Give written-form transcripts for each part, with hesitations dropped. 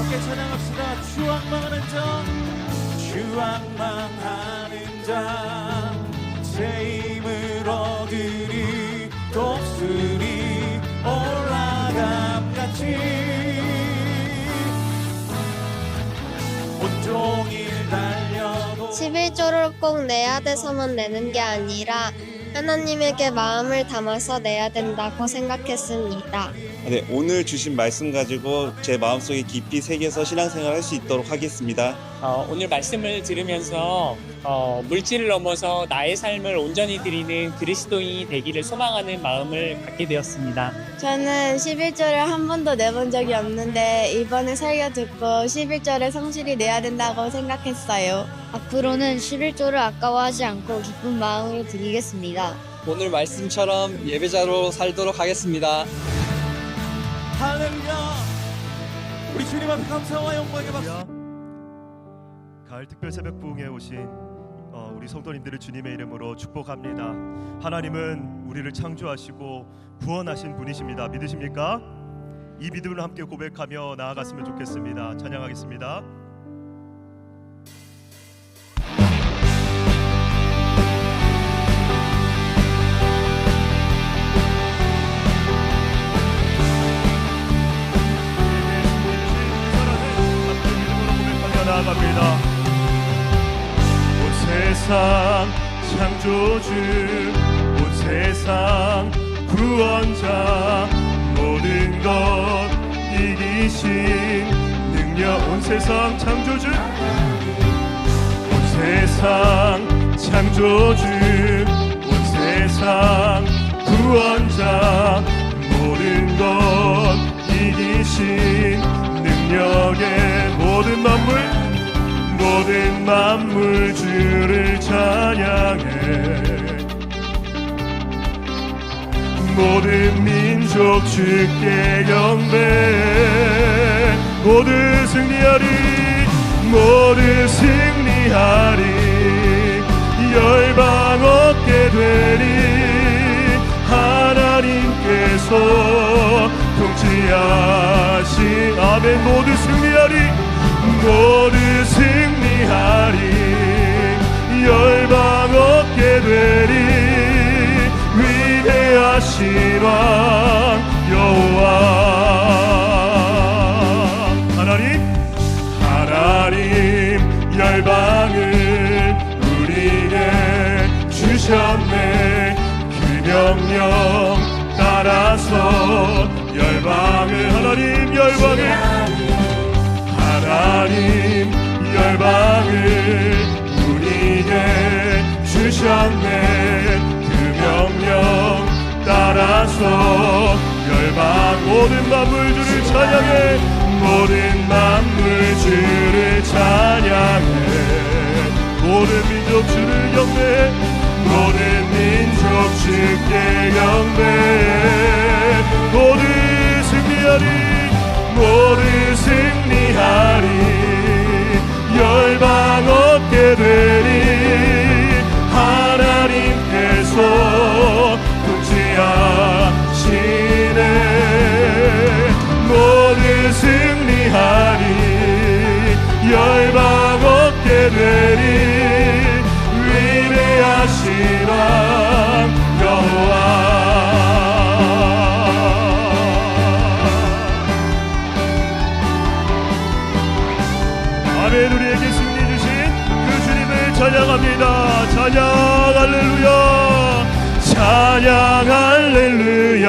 함께 찬양합시다. 주왕망하는 자, 주왕망하는 자, 새 힘을 얻으리 독수리 올라감같이 온종일 달려도 11조를 꼭 내야 돼서만 내는 게 아니라 하나님에게 마음을 담아서 내야 된다고 생각했습니다. 네, 오늘 주신 말씀 가지고 제 마음속에 깊이 새겨서 신앙생활 할 수 있도록 하겠습니다. 오늘 말씀을 들으면서 물질을 넘어서 나의 삶을 온전히 드리는 그리스도인이 되기를 소망하는 마음을 갖게 되었습니다. 저는 11조를 한 번도 내본 적이 없는데 이번에 설교 듣고 11조를 성실히 내야 된다고 생각했어요. 앞으로는 11조를 아까워하지 않고 기쁜 마음으로 드리겠습니다. 오늘 말씀처럼 예배자로 살도록 하겠습니다. 할렐루야. 우리 주님 앞에 감사와 영광의 박수. 가을 특별 새벽 부흥에 오신 우리 성도님들을 주님의 이름으로 축복합니다. 하나님은 우리를 창조하시고 구원하신 분이십니다. 믿으십니까? 이 믿음을 함께 고백하며 나아갔으면 좋겠습니다. 찬양하겠습니다. 나아갑니다. 온 세상 창조주, 온 세상 구원자, 모든 것 이기신 능력. 온 세상 창조주, 온 세상 창조주, 온 세상 구원자, 모든 것 이기신 능력의 모든 만물 주를 찬양해. 모든 민족 주께 경배해. 모두 승리하리, 모두 승리하리. 열방 얻게 되리. 하나님께서 통치하신 아멘. 모두 승리하리, 모두 승리하리. 열방 얻게 되리. 위대하신 왕 여호와. 하나님 열방을 우리에게 주셨네. 그 명령 따라서 열방을 하나님 열방을 우리에게 주셨네. 그 명령 따라서 열방 모든 만물 주를 찬양해. 모든 만물 주를 찬양해. 모든 민족 주를 경배해. 모든 민족 주께 경배해. 모두 승리하리, 모두 승리하리. 열방 얻게 되리. 하나님께서 통치하시네. 모두 승리하리. 열방 얻게 되리. 위대하신 왕 여호와. 아멘. 우리에게 승리 주신 그 주님을 찬양합니다. 찬양 할렐루야. 찬양 할렐루야.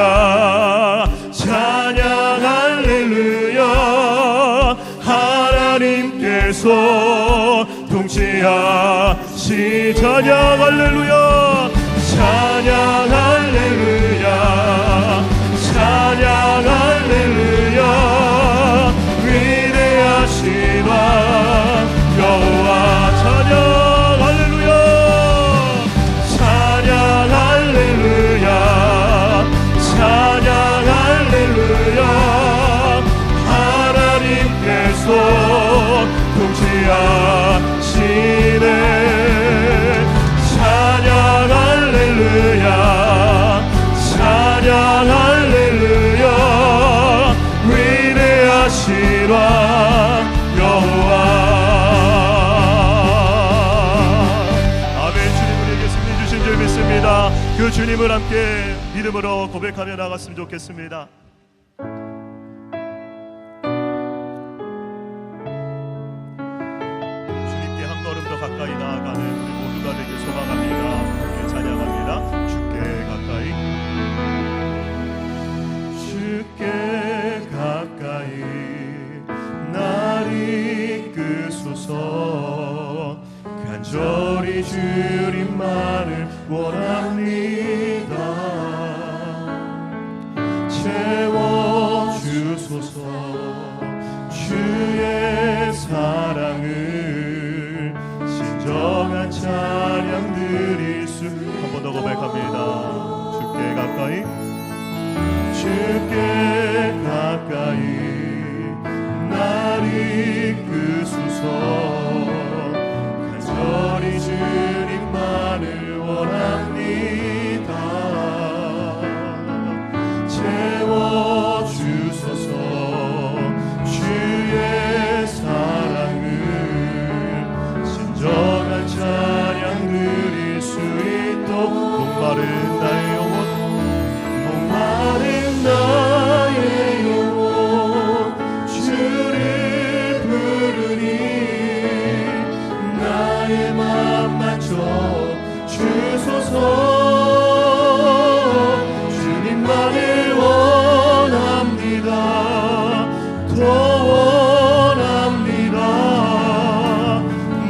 찬양 할렐루야. 하나님께서 통치하시. 찬양 할렐루야. 찬양 할렐루야. 찬양 할렐루야. 위대하신 왕 여호와. 찬양 할렐루야. 찬양 할렐루야. 찬양 할렐루야. 하나님께서 통치하시네. 찬양 주님을 함께 믿음으로 고백하며 나갔으면 좋겠습니다. 주님께 한 걸음 더 가까이 나아가는 우리 모두가 되길 소망합니다. 함께 찬양합니다. 주께 가까이 날 이끄소서. 간절히 주님만을 원합니다. 채워주소서. 주의 사랑을 진정한 찬양 드릴 수. 한 번 더 고백합니다. 주께 가까이 날 이끄소서. 간절히 주님만을 원합니다. 채워주소서. 주의 사랑을 진정한 찬양 드릴 수 있도록. 목마른 나의 영혼, 목마른 나의 영혼 주를 부르니 나의 맘 맞춰 주소서. 주님만을 원합니다. 더 원합니다.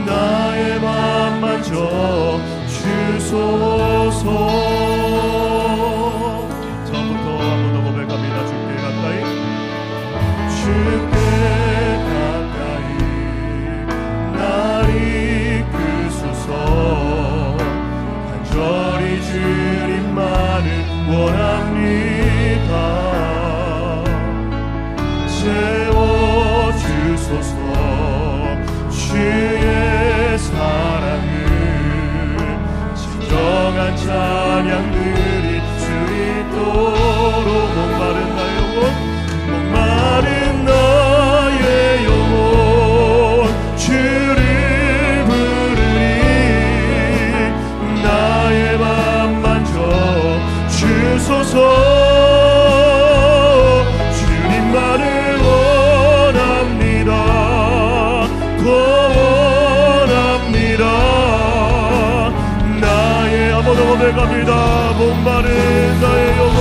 나의 맘 맞춰 주소서. 처음부터 한 번 더 고백합니다. 주께 가까이 날 이끄소서. 간절히 주님만을 원합니다. 채워주소서. 주의 사랑을 진정한 찬양 드릴 수 있도록. 목마른 나의 영혼, 목마른 나의 영혼 주를 부르니 나의 맘 만져 주소서. 주님만을 원합니다. 더 원합니다. 나의 아무도 고백합니다. 목마른 나의 영혼,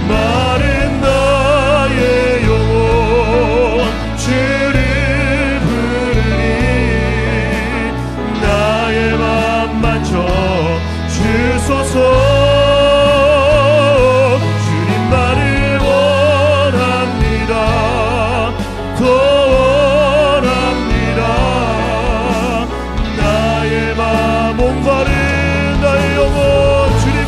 목마른 나의 영혼 주를 부르니 나의 맘 만져 주소서. 주님만을 원합니다. 더 원합니다. 나의 맘 목마른 나의 영혼 주님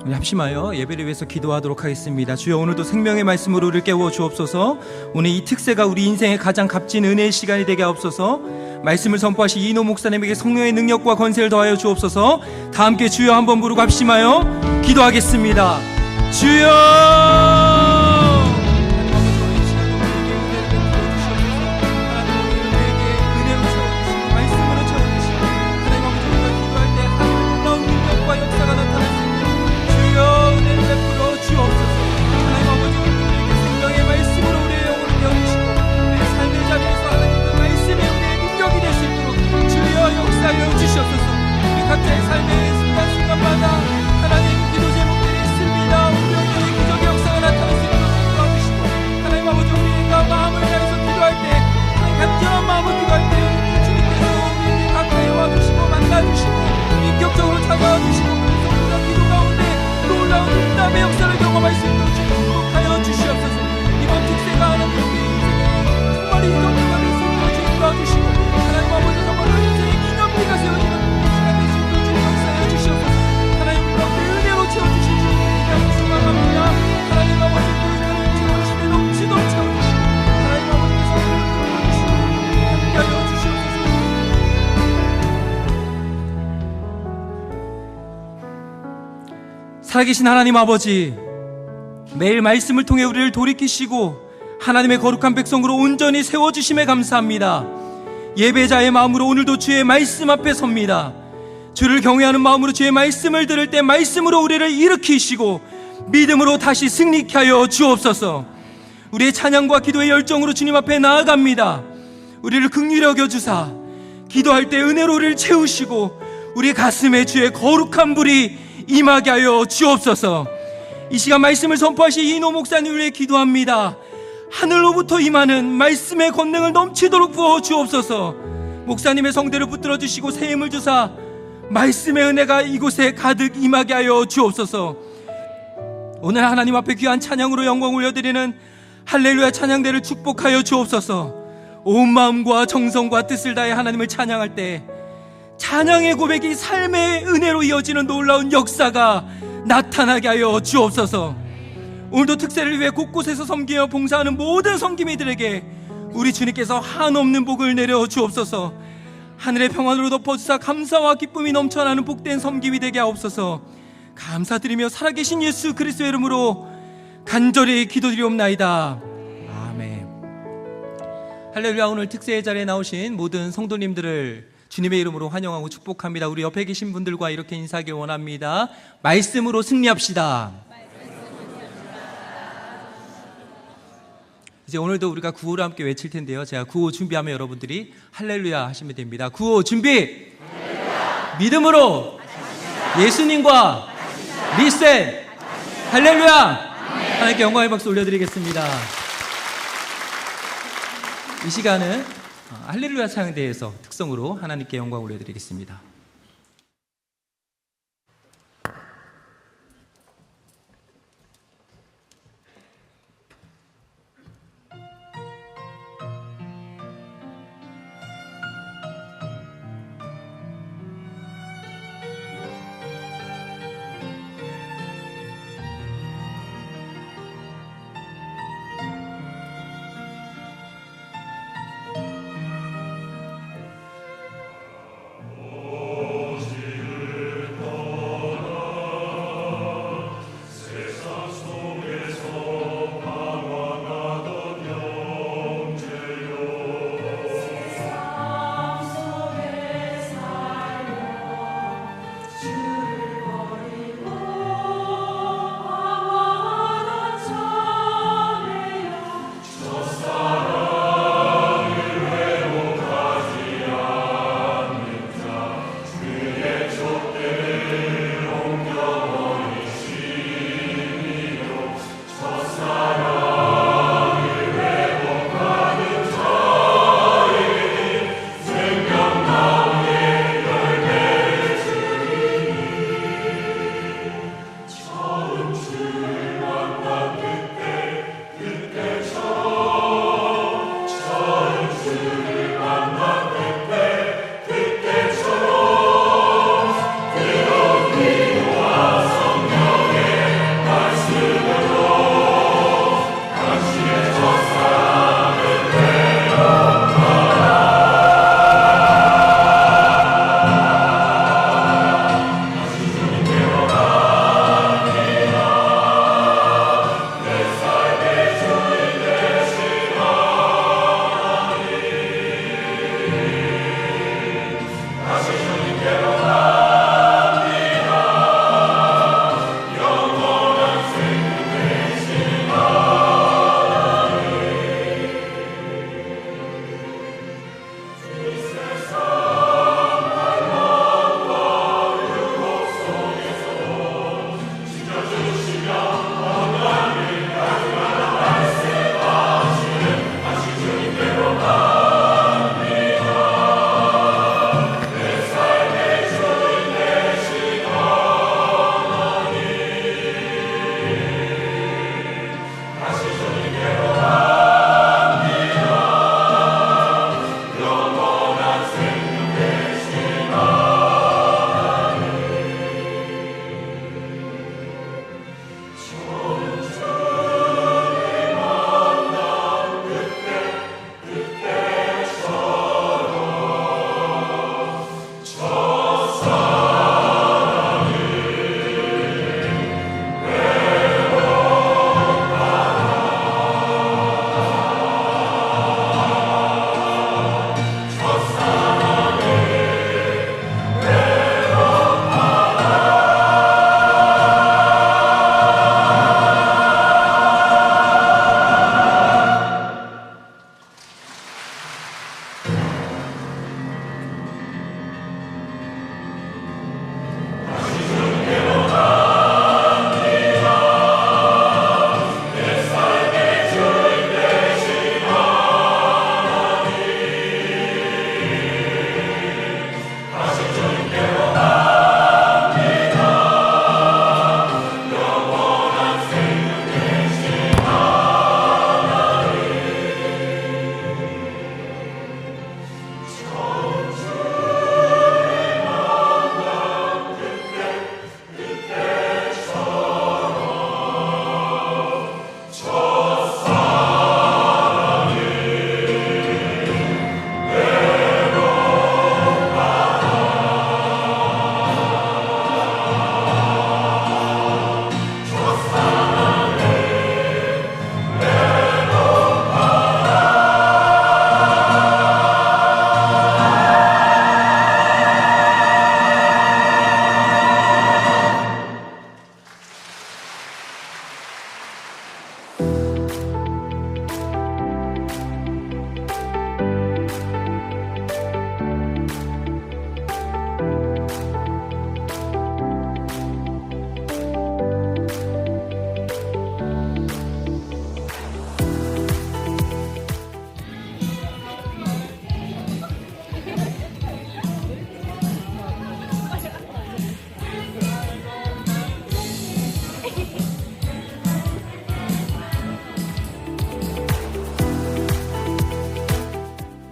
우리 합심하여 예배를 위해서 기도하도록 하겠습니다. 주여, 오늘도 생명의 말씀으로 우리를 깨워 주옵소서. 오늘 이 특세가 우리 인생의 가장 값진 은혜의 시간이 되게 하옵소서. 말씀을 선포하신 이노 목사님에게 성령의 능력과 권세를 더하여 주옵소서. 다 함께 주여 한번 부르고 합심하여 기도하겠습니다. 주여! 각자의 삶의 순간순간마다 하나님 기도 제목들이 있습니다. 운명적인 기적의 역사가 나타날 수 있도록 도와주시고, 하나님 아버지 우리가 마음을 다해서 기도할 때, 간절한 마음을 기도할 때 주님께서 우리에게 가까이 와주시고 만나주시고 인격적으로 찾아와 주시고, 그래서 우리가 기도 가운데 놀라운 응답의 역사를 경험할 수 있도록 축복하여 주시옵소서. 이번 특세가 하나님 우리 인생에 정말 이 정도가 될 수 있도록 주님 도와주시고, 하나님 아버지 정말 인생의 기념비가 세워지는 채워주실 주님께 소망합니다. 하나님 아버지 그들을 채워주시되 넘치도록 채워주시고, 하나님 아버지께서 그들을 채워주시고 함께하여 주시옵소서. 살아계신 하나님 아버지, 매일 말씀을 통해 우리를 돌이키시고 하나님의 거룩한 백성으로 온전히 세워주심에 감사합니다. 예배자의 마음으로 오늘도 주의 말씀 앞에 섭니다. 주를 경외하는 마음으로 주의 말씀을 들을 때 말씀으로 우리를 일으키시고 믿음으로 다시 승리케 하여 주옵소서. 우리의 찬양과 기도의 열정으로 주님 앞에 나아갑니다. 우리를 긍휼히 여겨주사 기도할 때 은혜로 우리를 채우시고 우리 가슴에 주의 거룩한 불이 임하게 하여 주옵소서. 이 시간 말씀을 선포하신 이노 목사님을 위해 기도합니다. 하늘로부터 임하는 말씀의 권능을 넘치도록 부어 주옵소서. 목사님의 성대를 붙들어 주시고 새 힘을 주사 말씀의 은혜가 이곳에 가득 임하게 하여 주옵소서. 오늘 하나님 앞에 귀한 찬양으로 영광 올려드리는 할렐루야 찬양대를 축복하여 주옵소서. 온 마음과 정성과 뜻을 다해 하나님을 찬양할 때 찬양의 고백이 삶의 은혜로 이어지는 놀라운 역사가 나타나게 하여 주옵소서. 오늘도 특세를 위해 곳곳에서 섬기며 봉사하는 모든 섬김이들에게 우리 주님께서 한없는 복을 내려 주옵소서. 하늘의 평안으로 덮어주사 감사와 기쁨이 넘쳐나는 복된 섬김이 되게 하옵소서. 감사드리며 살아계신 예수 그리스도의 이름으로 간절히 기도드리옵나이다. 아멘. 할렐루야. 오늘 특세의 자리에 나오신 모든 성도님들을 주님의 이름으로 환영하고 축복합니다. 우리 옆에 계신 분들과 이렇게 인사하길 원합니다. 말씀으로 승리합시다. 이제 오늘도 우리가 구호를 함께 외칠 텐데요. 제가 구호 준비하면 여러분들이 할렐루야 하시면 됩니다. 구호 준비! 할렐루야. 믿음으로 예수님과 리셋! 할렐루야! 하나님께 영광의 박수 올려드리겠습니다. 이 시간은 할렐루야 찬양대에서 특성으로 하나님께 영광 올려드리겠습니다.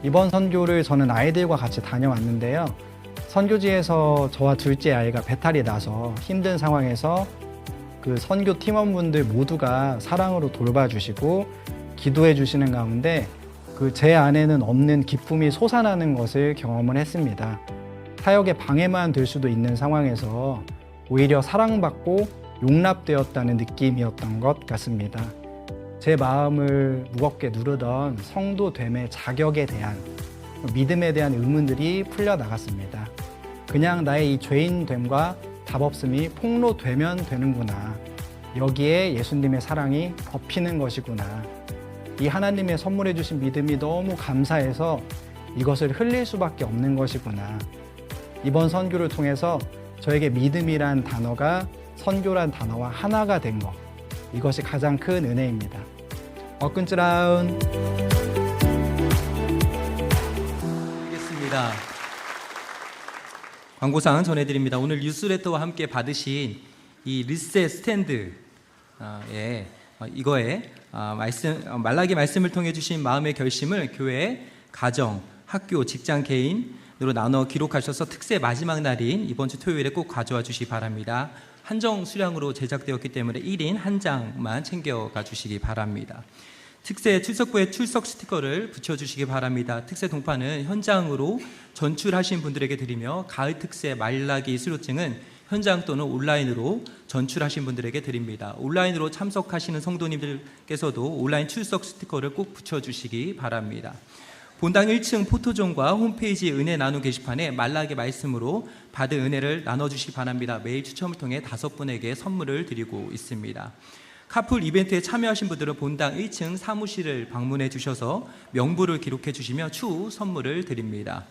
이번 선교를 저는 아이들과 같이 다녀왔는데요. 선교지에서 저와 둘째 아이가 배탈이 나서 힘든 상황에서 그 선교 팀원분들 모두가 사랑으로 돌봐주시고 기도해 주시는 가운데 그 제 안에는 없는 기쁨이 솟아나는 것을 경험을 했습니다. 사역에 방해만 될 수도 있는 상황에서 오히려 사랑받고 용납되었다는 느낌이었던 것 같습니다. 제 마음을 무겁게 누르던 성도됨의 자격에 대한 믿음에 대한 의문들이 풀려나갔습니다. 그냥 나의 이 죄인됨과 답없음이 폭로되면 되는구나. 여기에 예수님의 사랑이 덮이는 것이구나. 이 하나님의 선물해 주신 믿음이 너무 감사해서 이것을 흘릴 수밖에 없는 것이구나. 이번 선교를 통해서 저에게 믿음이란 단어가 선교란 단어와 하나가 된 것, 이것이 가장 큰 은혜입니다. 어끈ጭ라운. 알겠습니다. 광고사항 전해드립니다. 오늘 뉴스레터와 함께 받으신 이 리셋 스탠드 이거에 말라기 말씀을 통해 주신 마음의 결심을 교회, 가정, 학교, 직장, 개인으로 나눠 기록하셔서 특세 마지막 날인 이번 주 토요일에 꼭 가져와 주시기 바랍니다. 한정 수량으로 제작되었기 때문에 1인 한 장만 챙겨가 주시기 바랍니다. 특세 출석부에 출석 스티커를 붙여주시기 바랍니다. 특세 동판은 현장으로 전출하신 분들에게 드리며 가을 특세 말라기 수료증은 현장 또는 온라인으로 전출하신 분들에게 드립니다. 온라인으로 참석하시는 성도님들께서도 온라인 출석 스티커를 꼭 붙여주시기 바랍니다. 본당 1층 포토존과 홈페이지 은혜 나누 게시판에 말라기 말씀으로 받은 은혜를 나눠주시기 바랍니다. 매일 추첨을 통해 5분에게 선물을 드리고 있습니다. 카풀 이벤트에 참여하신 분들은 본당 1층 사무실을 방문해 주셔서 명부를 기록해 주시며 추후 선물을 드립니다.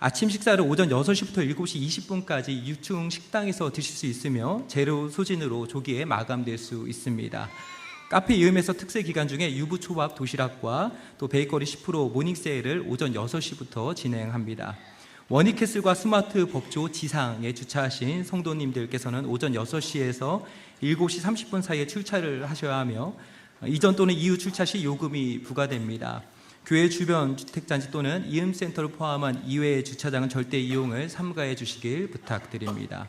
아침 식사를 오전 6시부터 7시 20분까지 6층 식당에서 드실 수 있으며 재료 소진으로 조기에 마감될 수 있습니다. 카페 이음에서 특세 기간 중에 유부초밥 도시락과 또 베이커리 10% 모닝 세일을 오전 6시부터 진행합니다. 원익캐슬과 스마트 법조 지상에 주차하신 성도님들께서는 오전 6시에서 7시 30분 사이에 출차를 하셔야 하며 이전 또는 이후 출차 시 요금이 부과됩니다. 교회 주변 주택단지 또는 이음센터를 포함한 이외의 주차장은 절대 이용을 삼가해 주시길 부탁드립니다.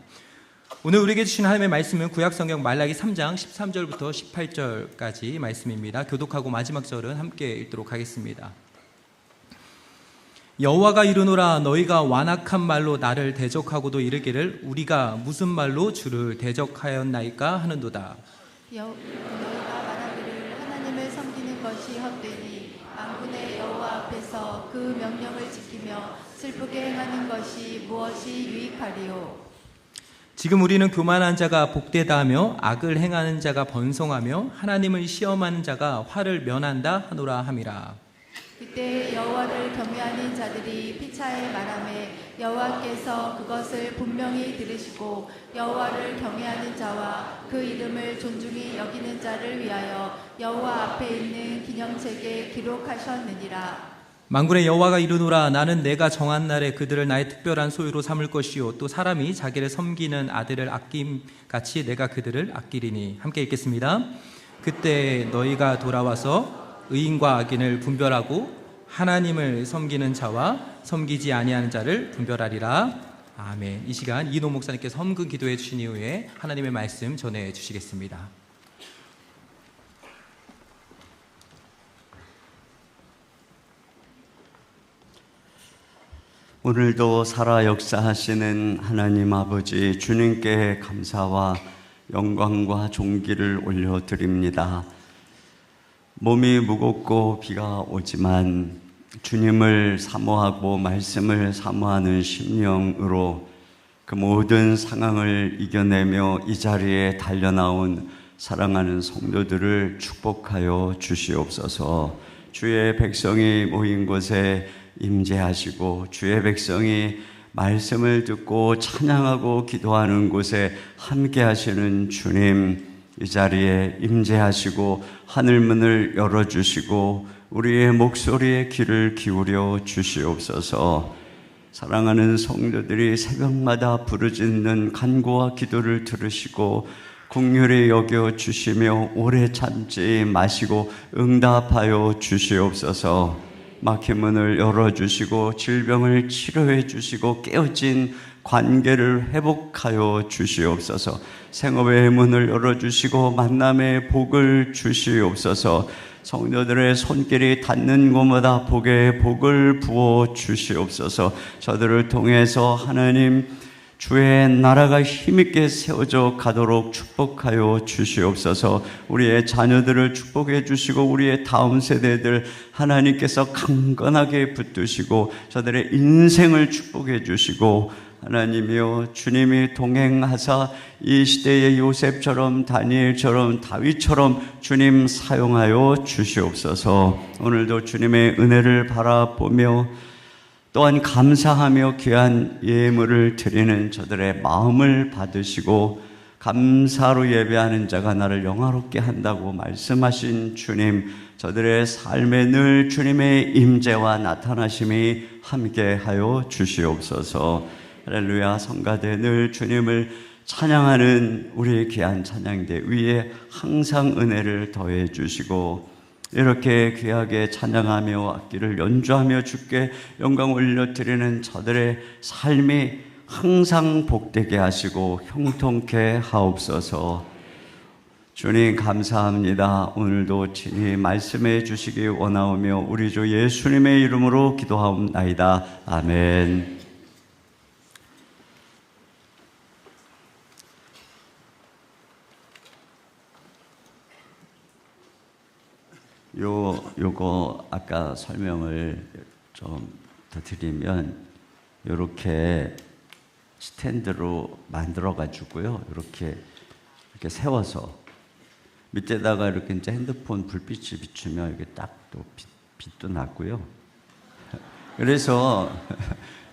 오늘 우리에게 주신 하나님의 말씀은 구약성경 말라기 3장 13절부터 18절까지 말씀입니다. 교독하고 마지막 절은 함께 읽도록 하겠습니다. 여호와가 이르노라 너희가 완악한 말로 나를 대적하고도 이르기를 우리가 무슨 말로 주를 대적하였나이까 하는도다. 너희가 말하기를 하나님을 섬기는 것이 헛되니 만군의 여호와 앞에서 그 명령을 지키며 슬프게 행하는 것이 무엇이 유익하리요. 지금 우리는 교만한 자가 복되다 하며 악을 행하는 자가 번성하며 하나님을 시험하는 자가 화를 면한다 하노라 함이라. 그때 여호와를 경외하는 자들이 피차에 말하매 여호와께서 그것을 분명히 들으시고 여호와를 경외하는 자와 그 이름을 존중히 여기는 자를 위하여 여호와 앞에 있는 기념책에 기록하셨느니라. 만군의 여호와가 이르노라 나는 내가 정한 날에 그들을 나의 특별한 소유로 삼을 것이요 또 사람이 자기를 섬기는 아들을 아낌같이 내가 그들을 아끼리니. 함께 읽겠습니다. 그때 너희가 돌아와서 의인과 악인을 분별하고 하나님을 섬기는 자와 섬기지 아니하는 자를 분별하리라. 아멘. 이 시간 이노 목사님께서 헌금 기도해 주신 이후에 하나님의 말씀 전해 주시겠습니다. 오늘도 살아 역사하시는 하나님 아버지 주님께 감사와 영광과 존귀를 올려드립니다. 몸이 무겁고 비가 오지만 주님을 사모하고 말씀을 사모하는 심령으로 그 모든 상황을 이겨내며 이 자리에 달려나온 사랑하는 성도들을 축복하여 주시옵소서. 주의 백성이 모인 곳에 임재하시고 주의 백성이 말씀을 듣고 찬양하고 기도하는 곳에 함께 하시는 주님, 이 자리에 임재하시고 하늘문을 열어주시고 우리의 목소리에 귀를 기울여 주시옵소서. 사랑하는 성도들이 새벽마다 부르짖는 간구와 기도를 들으시고 긍휼히 여겨 주시며 오래 참지 마시고 응답하여 주시옵소서. 막힌 문을 열어주시고 질병을 치료해 주시고 깨어진 관계를 회복하여 주시옵소서. 생업의 문을 열어주시고 만남의 복을 주시옵소서. 성도들의 손길이 닿는 곳마다 복의 복을 부어 주시옵소서. 저들을 통해서 하나님 주의 나라가 힘있게 세워져 가도록 축복하여 주시옵소서. 우리의 자녀들을 축복해 주시고 우리의 다음 세대들 하나님께서 강건하게 붙드시고 저들의 인생을 축복해 주시고 하나님이여 주님이 동행하사 이 시대의 요셉처럼 다니엘처럼 다윗처럼 주님 사용하여 주시옵소서. 오늘도 주님의 은혜를 바라보며 또한 감사하며 귀한 예물을 드리는 저들의 마음을 받으시고 감사로 예배하는 자가 나를 영화롭게 한다고 말씀하신 주님, 저들의 삶에 늘 주님의 임재와 나타나심이 함께하여 주시옵소서. 할렐루야. 성가대 늘 주님을 찬양하는 우리 귀한 찬양대 위에 항상 은혜를 더해 주시고 이렇게 귀하게 찬양하며 악기를 연주하며 주께 영광 올려드리는 저들의 삶이 항상 복되게 하시고 형통케 하옵소서. 주님 감사합니다. 오늘도 친히 말씀해 주시기 원하오며 우리 주 예수님의 이름으로 기도하옵나이다. 아멘. 요거 아까 설명을 좀 더 드리면 이렇게 스탠드로 만들어 가지고요. 이렇게 세워서 밑에다가 이렇게 이제 핸드폰 불빛을 비추면 이게 딱 또 빛도 났고요. 그래서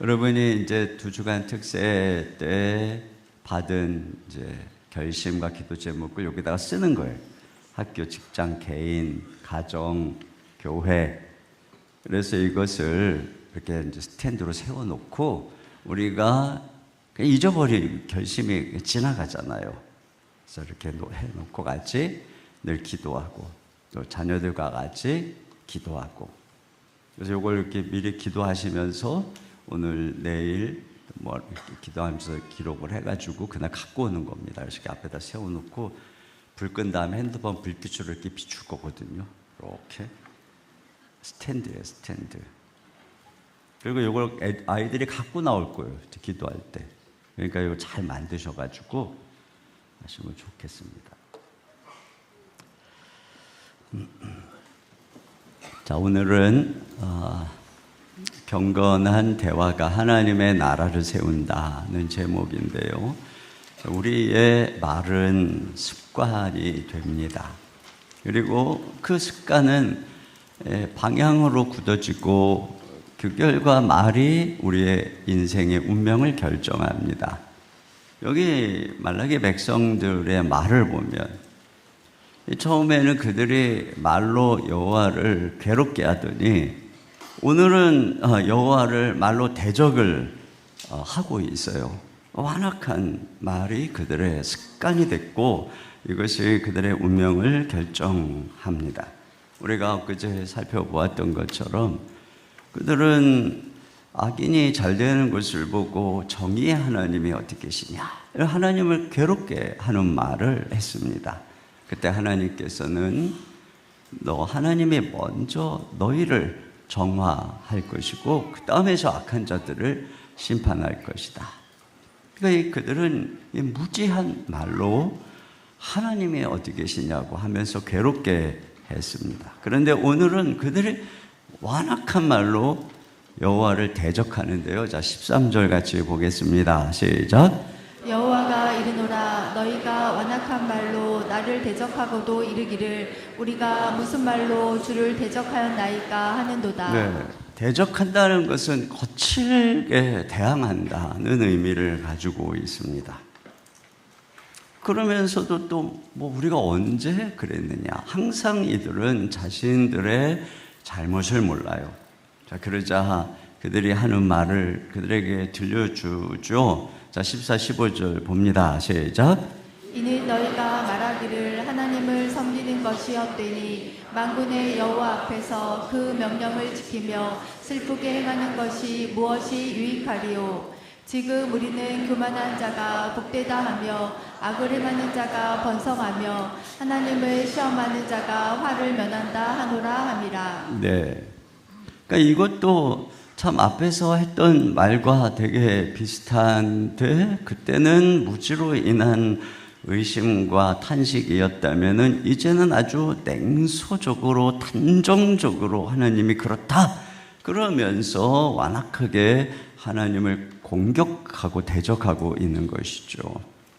여러분이 이제 2주간 특세 때 받은 이제 결심과 기도 제목을 여기다가 쓰는 거예요. 학교, 직장, 개인, 가정, 교회. 그래서 이것을 이렇게 이제 스탠드로 세워놓고 우리가 잊어버린 결심이 지나가잖아요. 그래서 이렇게 해놓고 같이 늘 기도하고 또 자녀들과 같이 기도하고. 그래서 이걸 이렇게 미리 기도하시면서 오늘 내일 뭐 이렇게 기도하면서 기록을 해가지고 그날 갖고 오는 겁니다. 이렇게 앞에다 세워놓고 불 끈 다음에 핸드폰 불빛으로 이렇게 비출 거거든요. 이렇게 스탠드예요, 스탠드. 그리고 이걸 아이들이 갖고 나올 거예요, 기도할 때. 그러니까 이거 잘 만드셔가지고 하시면 좋겠습니다. 자, 오늘은 경건한 대화가 하나님의 나라를 세운다는 제목인데요. 우리의 말은 습관이 됩니다. 그리고 그 습관은 방향으로 굳어지고 그 결과 말이 우리의 인생의 운명을 결정합니다. 여기 말라기 백성들의 말을 보면 처음에는 그들이 말로 여호와를 괴롭게 하더니 오늘은 여호와를 말로 대적을 하고 있어요. 완악한 말이 그들의 습관이 됐고 이것이 그들의 운명을 결정합니다. 우리가 엊그제 살펴보았던 것처럼 그들은 악인이 잘 되는 것을 보고 정의의 하나님이 어디 계시냐 하나님을 괴롭게 하는 말을 했습니다. 그때 하나님께서는 너 하나님이 먼저 너희를 정화할 것이고 그 다음에 저 악한 자들을 심판할 것이다. 그러니까 그들은 무지한 말로 하나님이 어디 계시냐고 하면서 괴롭게 했습니다. 그런데 오늘은 그들이 완악한 말로 여호와를 대적하는데요. 자, 13절 같이 보겠습니다. 시작. 여호와가 이르노라 너희가 완악한 말로 나를 대적하고도 이르기를 우리가 무슨 말로 주를 대적하였나이까 하는도다. 네, 대적한다는 것은 거칠게 대항한다는 의미를 가지고 있습니다. 그러면서도 또 뭐 우리가 언제 그랬느냐? 항상 이들은 자신들의 잘못을 몰라요. 자, 그러자 그들이 하는 말을 그들에게 들려주죠. 자, 14, 15절 봅니다. 시작. 이는 너희가 말하기를 하나님을 섬기는 것이었더니 만군의 여호와 앞에서 그 명령을 지키며 슬프게 행하는 것이 무엇이 유익하리요. 지금 우리는 교만한 자가 복되다 하며 악을 행하는 자가 번성하며 하나님을 시험하는 자가 화를 면한다 하노라 함이라. 네. 그러니까 이것도 참 앞에서 했던 말과 되게 비슷한데, 그때는 무지로 인한 의심과 탄식이었다면은 이제는 아주 냉소적으로 단정적으로 하나님이 그렇다 그러면서 완악하게 하나님을 공격하고 대적하고 있는 것이죠.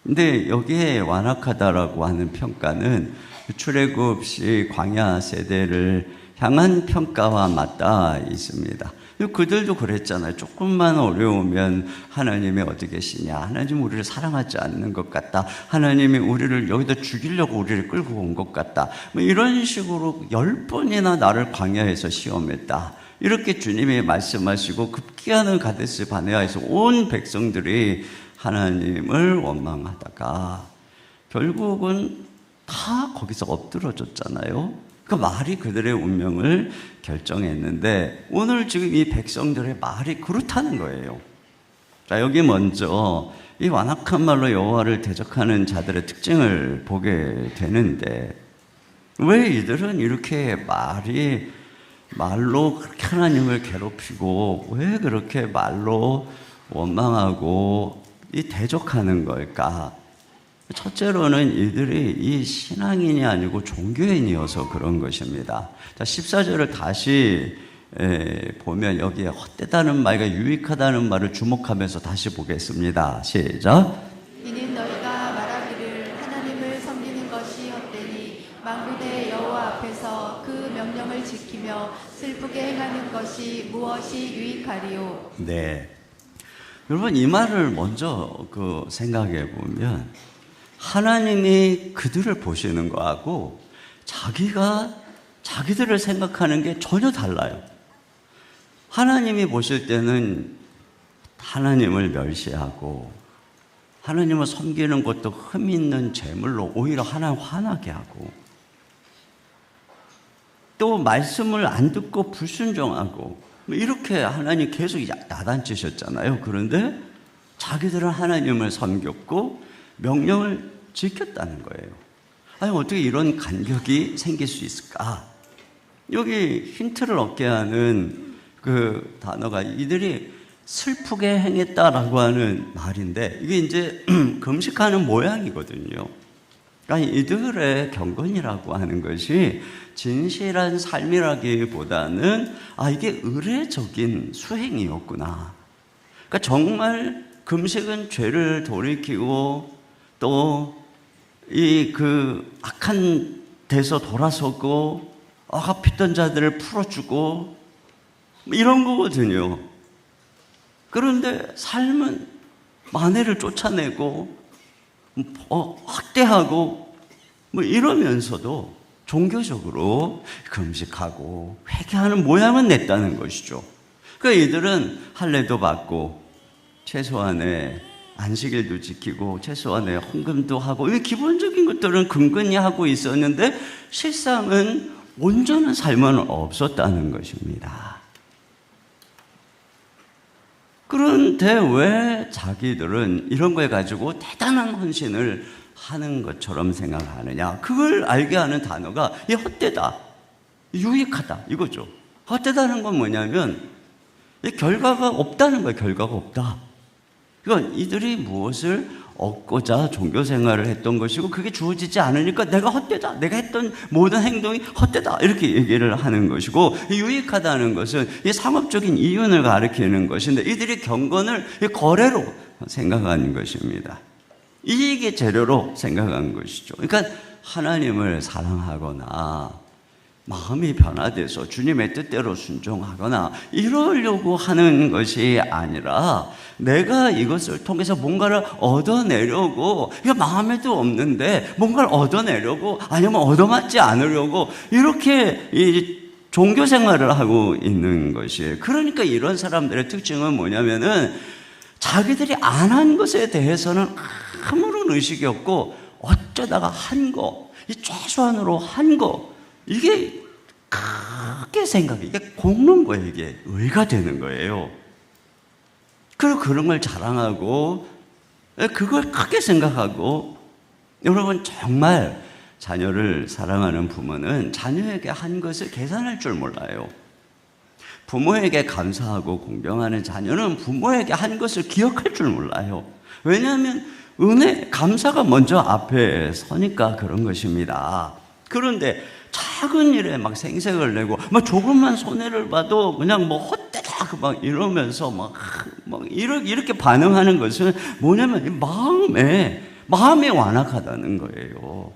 근데 여기에 완악하다라고 하는 평가는 출애굽시 광야 세대를 향한 평가와 맞닿아 있습니다. 그들도 그랬잖아요. 조금만 어려우면 하나님이 어디 계시냐, 하나님 우리를 사랑하지 않는 것 같다, 하나님이 우리를 여기다 죽이려고 우리를 끌고 온 것 같다, 뭐 이런 식으로 10번이나 나를 광야에서 시험했다, 이렇게 주님이 말씀하시고 급기야는 가데스 바네아에서 온 백성들이 하나님을 원망하다가 결국은 다 거기서 엎드러졌잖아요. 그 말이 그들의 운명을 결정했는데, 오늘 지금 이 백성들의 말이 그렇다는 거예요. 자, 여기 먼저 이 완악한 말로 여호와를 대적하는 자들의 특징을 보게 되는데, 왜 이들은 이렇게 말로 그렇게 하나님을 괴롭히고 왜 그렇게 말로 원망하고 이 대적하는 걸까? 첫째로는 이들이 이 신앙인이 아니고 종교인이어서 그런 것입니다. 자, 14절을 다시 보면 여기에 헛되다는 말과 유익하다는 말을 주목하면서 다시 보겠습니다. 시작. 이는 너희가 말하기를 하나님을 섬기는 것이 헛되니 만군의 여호와 앞에서 그 명령을 지키며 슬프게 행하는 것이 무엇이 유익하리요. 네. 여러분, 이 말을 먼저 생각해 보면 하나님이 그들을 보시는 거하고 자기들을 생각하는 게 전혀 달라요. 하나님이 보실 때는 하나님을 멸시하고 하나님을 섬기는 것도 흠 있는 제물로 오히려 하나님 화나게 하고, 또 말씀을 안 듣고 불순종하고 이렇게 하나님 계속 야단치셨잖아요. 그런데 자기들은 하나님을 섬겼고 명령을 지켰다는 거예요. 아니, 어떻게 이런 간격이 생길 수 있을까? 여기 힌트를 얻게 하는 그 단어가 이들이 슬프게 행했다라고 하는 말인데, 이게 이제 금식하는 모양이거든요. 아니, 이들의 경건이라고 하는 것이 진실한 삶이라기보다는 이게 의례적인 수행이었구나. 그러니까 정말 금식은 죄를 돌이키고 또 이 악한 데서 돌아서고 어갑했던 자들을 풀어주고 이런 거거든요. 그런데 삶은 마네를 쫓아내고 학대하고 뭐 이러면서도 종교적으로 금식하고 회개하는 모양은 냈다는 것이죠. 그러니까 이들은 할례도 받고 최소한의 안식일도 지키고 최소한의 헌금도 하고 이 기본적인 것들은 근근히 하고 있었는데 실상은 온전한 삶은 없었다는 것입니다. 그런데 왜 자기들은 이런 걸 가지고 대단한 헌신을 하는 것처럼 생각하느냐? 그걸 알게 하는 단어가 이 헛되다, 유익하다 이거죠. 헛되다는 건 뭐냐면 결과가 없다는 거예요. 결과가 없다. 그러니까 이들이 무엇을 얻고자 종교 생활을 했던 것이고 그게 주어지지 않으니까 내가 헛되다, 내가 했던 모든 행동이 헛되다 이렇게 얘기를 하는 것이고, 유익하다는 것은 이 상업적인 이윤을 가리키는 것인데 이들이 경건을 거래로 생각하는 것입니다. 이익의 재료로 생각한 것이죠. 그러니까 하나님을 사랑하거나 마음이 변화돼서 주님의 뜻대로 순종하거나 이러려고 하는 것이 아니라 내가 이것을 통해서 뭔가를 얻어내려고, 이거 마음에도 없는데 뭔가를 얻어내려고 아니면 얻어맞지 않으려고 이렇게 이 종교 생활을 하고 있는 것이에요. 그러니까 이런 사람들의 특징은 뭐냐면은 자기들이 안 한 것에 대해서는 아무런 의식이 없고 어쩌다가 한 거, 이 최소한으로 한 거, 이게 크게 생각해. 이게 곶는 거예요. 이게 의가 되는 거예요. 그리고 그런 걸 자랑하고 그걸 크게 생각하고, 여러분 정말 자녀를 사랑하는 부모는 자녀에게 한 것을 계산할 줄 몰라요. 부모에게 감사하고 공경하는 자녀는 부모에게 한 것을 기억할 줄 몰라요. 왜냐하면 은혜, 감사가 먼저 앞에 서니까 그런 것입니다. 그런데 작은 일에 막 생색을 내고, 막 조금만 손해를 봐도 그냥 뭐 헛되다 막 이러면서 막 이렇게 반응하는 것은 뭐냐면 마음이 완악하다는 거예요.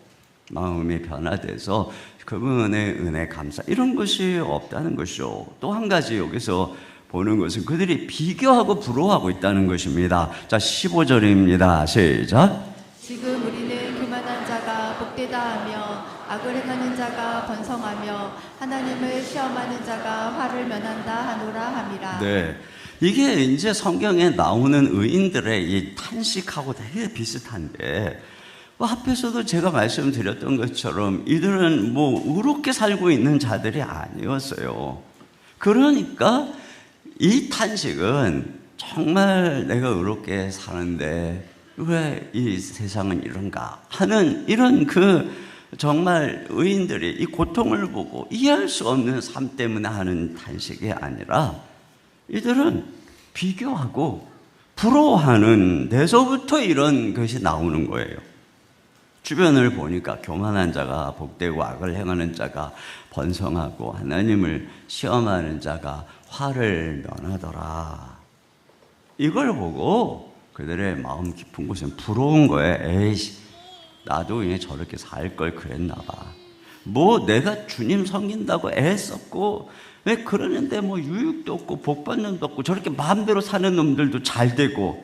마음이 변화돼서 그분의 은혜, 감사 이런 것이 없다는 것이죠. 또 한 가지 여기서 보는 것은 그들이 비교하고 부러워하고 있다는 것입니다. 자, 15절입니다. 시작. 지금 우리는 교만한 자가 복되다 하며 악을 행하는 자가 번성하며 하나님을 시험하는 자가 화를 면한다 하노라 함이라. 네, 이게 이제 성경에 나오는 의인들의 이 탄식하고 되게 비슷한데, 앞에서도 제가 말씀드렸던 것처럼 이들은 뭐 의롭게 살고 있는 자들이 아니었어요. 그러니까 이 탄식은 정말 내가 의롭게 사는데 왜 이 세상은 이런가 하는 이런 정말 의인들이 이 고통을 보고 이해할 수 없는 삶 때문에 하는 탄식이 아니라, 이들은 비교하고 부러워하는 데서부터 이런 것이 나오는 거예요. 주변을 보니까 교만한 자가 복되고 악을 행하는 자가 번성하고 하나님을 시험하는 자가 화를 면하더라. 이걸 보고 그들의 마음 깊은 곳은 부러운 거예요. 에이씨, 나도 그냥 저렇게 살 걸 그랬나 봐. 뭐 내가 주님 섬긴다고 애썼고 왜 그러는데 뭐 유익도 없고 복받는 도 없고 저렇게 마음대로 사는 놈들도 잘 되고,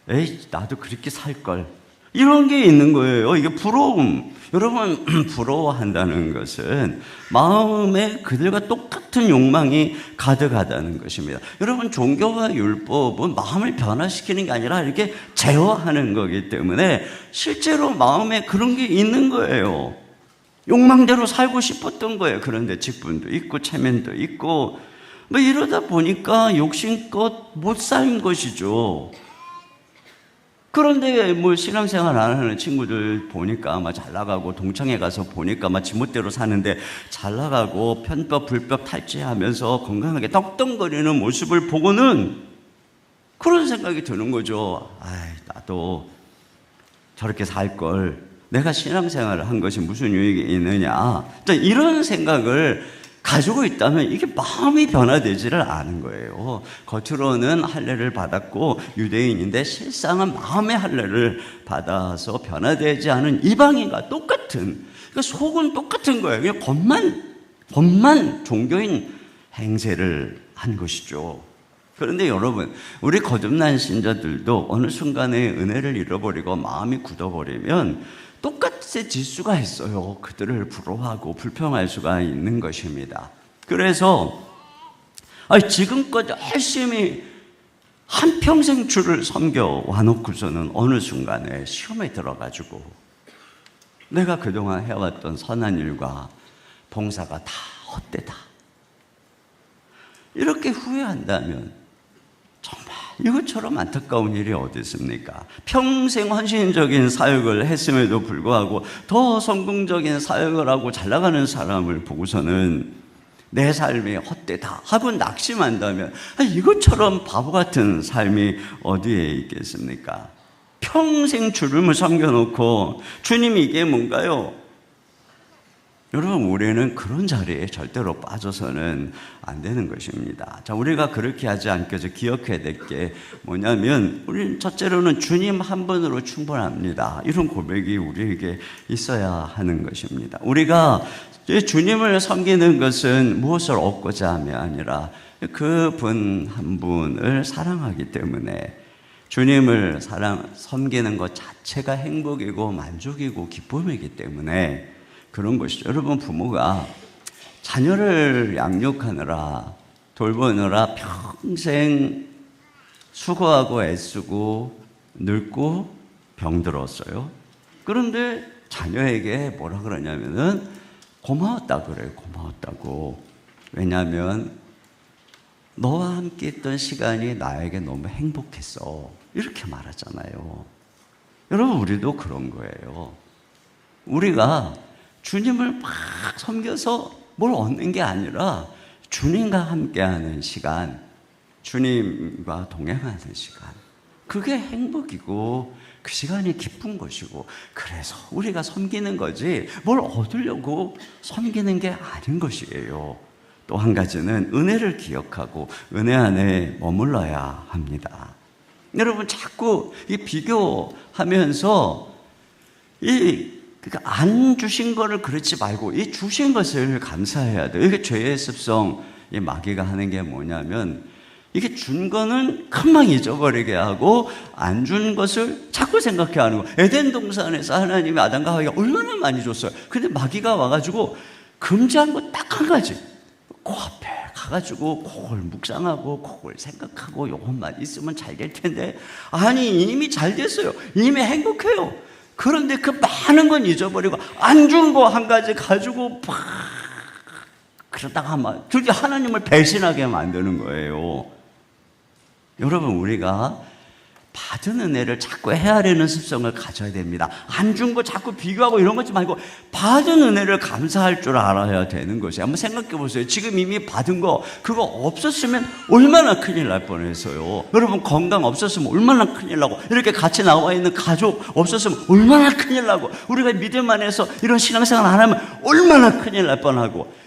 에이 나도 그렇게 살 걸. 이런 게 있는 거예요. 이게 부러움. 여러분, 부러워한다는 것은 마음에 그들과 똑같은 욕망이 가득하다는 것입니다. 여러분, 종교와 율법은 마음을 변화시키는 게 아니라 이렇게 제어하는 거기 때문에 실제로 마음에 그런 게 있는 거예요. 욕망대로 살고 싶었던 거예요. 그런데 직분도 있고 체면도 있고 뭐 이러다 보니까 욕심껏 못 산 것이죠. 그런데 뭐 신앙생활 안 하는 친구들 보니까 아마 잘 나가고, 동창회 가서 보니까 아마 지멋대로 사는데 잘 나가고 편법 불법 탈취하면서 건강하게 떡덩거리는 모습을 보고는 그런 생각이 드는 거죠. 아이, 나도 저렇게 살 걸. 내가 신앙생활을 한 것이 무슨 유익이 있느냐. 이런 생각을 가지고 있다면 이게 마음이 변화되지를 않은 거예요. 겉으로는 할례를 받았고 유대인인데 실상은 마음의 할례를 받아서 변화되지 않은 이방인과 똑같은, 그러니까 속은 똑같은 거예요. 그냥 겉만 종교인 행세를 한 것이죠. 그런데 여러분, 우리 거듭난 신자들도 어느 순간에 은혜를 잃어버리고 마음이 굳어버리면 똑같이 수가 있어요. 그들을 부러워하고 불평할 수가 있는 것입니다. 그래서 지금껏 열심히 한평생 주를 섬겨 와놓고서는 어느 순간에 시험에 들어가지고 내가 그동안 해왔던 선한 일과 봉사가 다 헛되다, 이렇게 후회한다면 정말 이것처럼 안타까운 일이 어디 있습니까? 평생 헌신적인 사역을 했음에도 불구하고 더 성공적인 사역을 하고 잘 나가는 사람을 보고서는 내 삶이 헛되다 하고 낙심한다면 이것처럼 바보 같은 삶이 어디에 있겠습니까? 평생 주님을 섬겨놓고 주님이 이게 뭔가요? 여러분, 우리는 그런 자리에 절대로 빠져서는 안 되는 것입니다. 자, 우리가 그렇게 하지 않기 위해서 기억해야 될 게 뭐냐면, 우리는 첫째로는 주님 한 분으로 충분합니다. 이런 고백이 우리에게 있어야 하는 것입니다. 우리가 주님을 섬기는 것은 무엇을 얻고자 함이 아니라 그분 한 분을 사랑하기 때문에 주님을 섬기는 것 자체가 행복이고 만족이고 기쁨이기 때문에 그런 것이죠. 여러분, 부모가 자녀를 양육하느라 돌보느라 평생 수고하고 애쓰고 늙고 병들었어요. 그런데 자녀에게 뭐라 그러냐면은 고마웠다고 그래요. 고마웠다고. 왜냐하면 너와 함께 있던 시간이 나에게 너무 행복했어. 이렇게 말하잖아요. 여러분, 우리도 그런 거예요. 우리가 주님을 막 섬겨서 뭘 얻는 게 아니라 주님과 함께하는 시간, 주님과 동행하는 시간, 그게 행복이고 그 시간이 기쁜 것이고, 그래서 우리가 섬기는 거지 뭘 얻으려고 섬기는 게 아닌 것이에요. 또 한 가지는 은혜를 기억하고 은혜 안에 머물러야 합니다. 여러분, 자꾸 이 비교하면서 안 주신 거를 그렇지 말고 이 주신 것을 감사해야 돼요. 이게 죄의 습성, 이 마귀가 하는 게 뭐냐면, 이게 준 거는 금방 잊어버리게 하고 안 준 것을 자꾸 생각해 하는 거예요. 에덴 동산에서 하나님이 아담과 하와에게 얼마나 많이 줬어요. 근데 마귀가 와가지고 금지한 거 딱 한 가지, 그 앞에 가가지고 그걸 묵상하고 그걸 생각하고 요것만 있으면 잘 될 텐데, 아니 이미 잘 됐어요. 이미 행복해요. 그런데 그 많은 건 잊어버리고 안 준 거 한 가지 가지고 팍 그러다가 막 드디어 하나님을 배신하게 만드는 거예요. 여러분, 우리가 받은 은혜를 자꾸 헤아리는 습성을 가져야 됩니다. 안 준 거 자꾸 비교하고 이런 거지 말고 받은 은혜를 감사할 줄 알아야 되는 것이에요. 한번 생각해 보세요. 지금 이미 받은 거, 그거 없었으면 얼마나 큰일 날 뻔했어요. 여러분, 건강 없었으면 얼마나 큰일 나고, 이렇게 같이 나와 있는 가족 없었으면 얼마나 큰일 나고, 우리가 믿음 안에서 이런 신앙생활 안 하면 얼마나 큰일 날 뻔하고,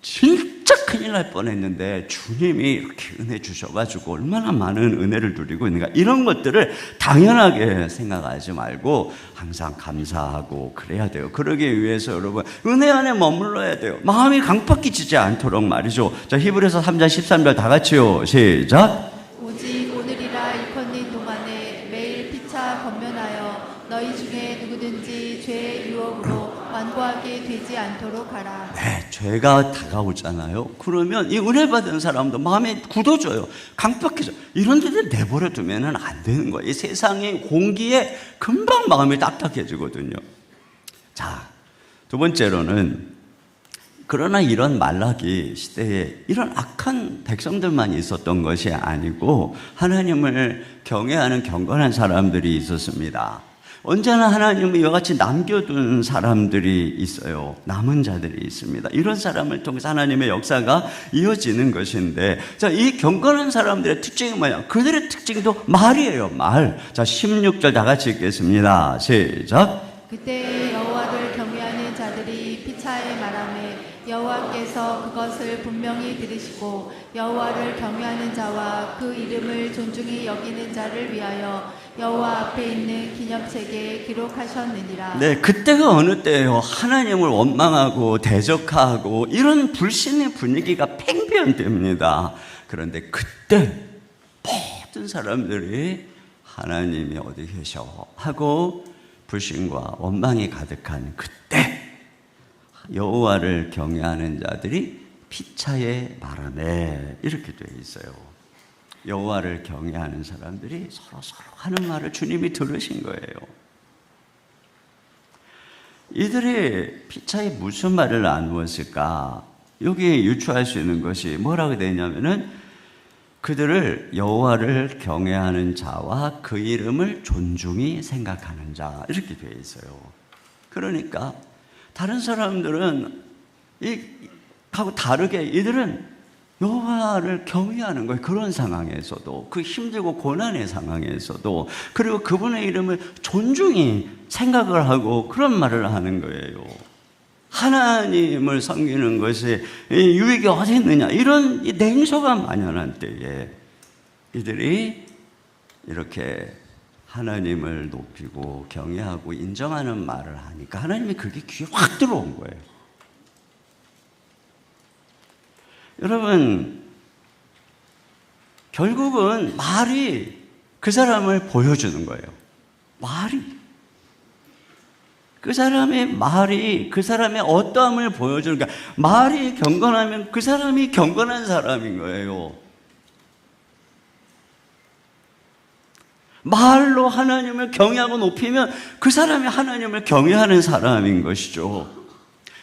진짜 큰일 날 뻔했는데 주님이 이렇게 은혜 주셔가지고 얼마나 많은 은혜를 누리고 있는가, 이런 것들을 당연하게 생각하지 말고 항상 감사하고 그래야 돼요. 그러기 위해서 여러분, 은혜 안에 머물러야 돼요. 마음이 강팍해지지 않도록 말이죠. 자, 히브리서 3장 13절 다 같이요. 시작. 오직 오늘이라 일컫는 동안에 매일 피차 권면하여 너희 중에 누구든지 죄의 유혹으로 완고하게 되지 않도록 하라. 네, 죄가 다가오잖아요. 그러면 이 은혜 받은 사람도 마음이 굳어져요. 강팍해져. 이런 데를 내버려 두면 안 되는 거예요. 이 세상의 공기에 금방 마음이 딱딱해지거든요. 자, 두 번째로는, 그러나 이런 말라기 시대에 이런 악한 백성들만 있었던 것이 아니고 하나님을 경외하는 경건한 사람들이 있었습니다. 언제나 하나님은 이와 같이 남겨둔 사람들이 있어요. 남은 자들이 있습니다. 이런 사람을 통해서 하나님의 역사가 이어지는 것인데, 자, 이 경건한 사람들의 특징이 뭐냐? 그들의 특징도 말이에요. 말. 자, 16절 다 같이 읽겠습니다. 시작. 그때 여호와를 경외하는 자들이 피차에 말하매 여호와께서 그것을 분명히 들으시고 여호와를 경외하는 자와 그 이름을 존중히 여기는 자를 위하여 여호와 앞에 있는 기념책에 기록하셨느니라. 네, 그때가 어느 때예요? 하나님을 원망하고 대적하고 이런 불신의 분위기가 팽배합니다. 그런데 그때 모든 사람들이 하나님이 어디 계셔 하고 불신과 원망이 가득한 그때, 여호와를 경외하는 자들이 피차에 말하네, 이렇게 되어 있어요. 여호와를 경외하는 사람들이 서로 하는 말을 주님이 들으신 거예요. 이들이 피차에 무슨 말을 나누었을까? 여기에 유추할 수 있는 것이 뭐라고 되냐면은, 그들을 여호와를 경외하는 자와 그 이름을 존중히 생각하는 자, 이렇게 되어 있어요. 그러니까 다른 사람들은 하고 다르게 이들은 여호와를 경외하는 거예요. 그런 상황에서도, 그 힘들고 고난의 상황에서도, 그리고 그분의 이름을 존중히 생각을 하고 그런 말을 하는 거예요. 하나님을 섬기는 것이 유익이 어디 있느냐, 이런 냉소가 만연한 때에 이들이 이렇게 하나님을 높이고 경외하고 인정하는 말을 하니까 하나님이 그게 귀에 확 들어온 거예요. 여러분, 결국은 말이 그 사람을 보여주는 거예요. 말이. 그 사람의 말이 그 사람의 어떠함을 보여주는 거예요. 말이 경건하면 그 사람이 경건한 사람인 거예요. 말로 하나님을 경외하고 높이면 그 사람이 하나님을 경외하는 사람인 것이죠.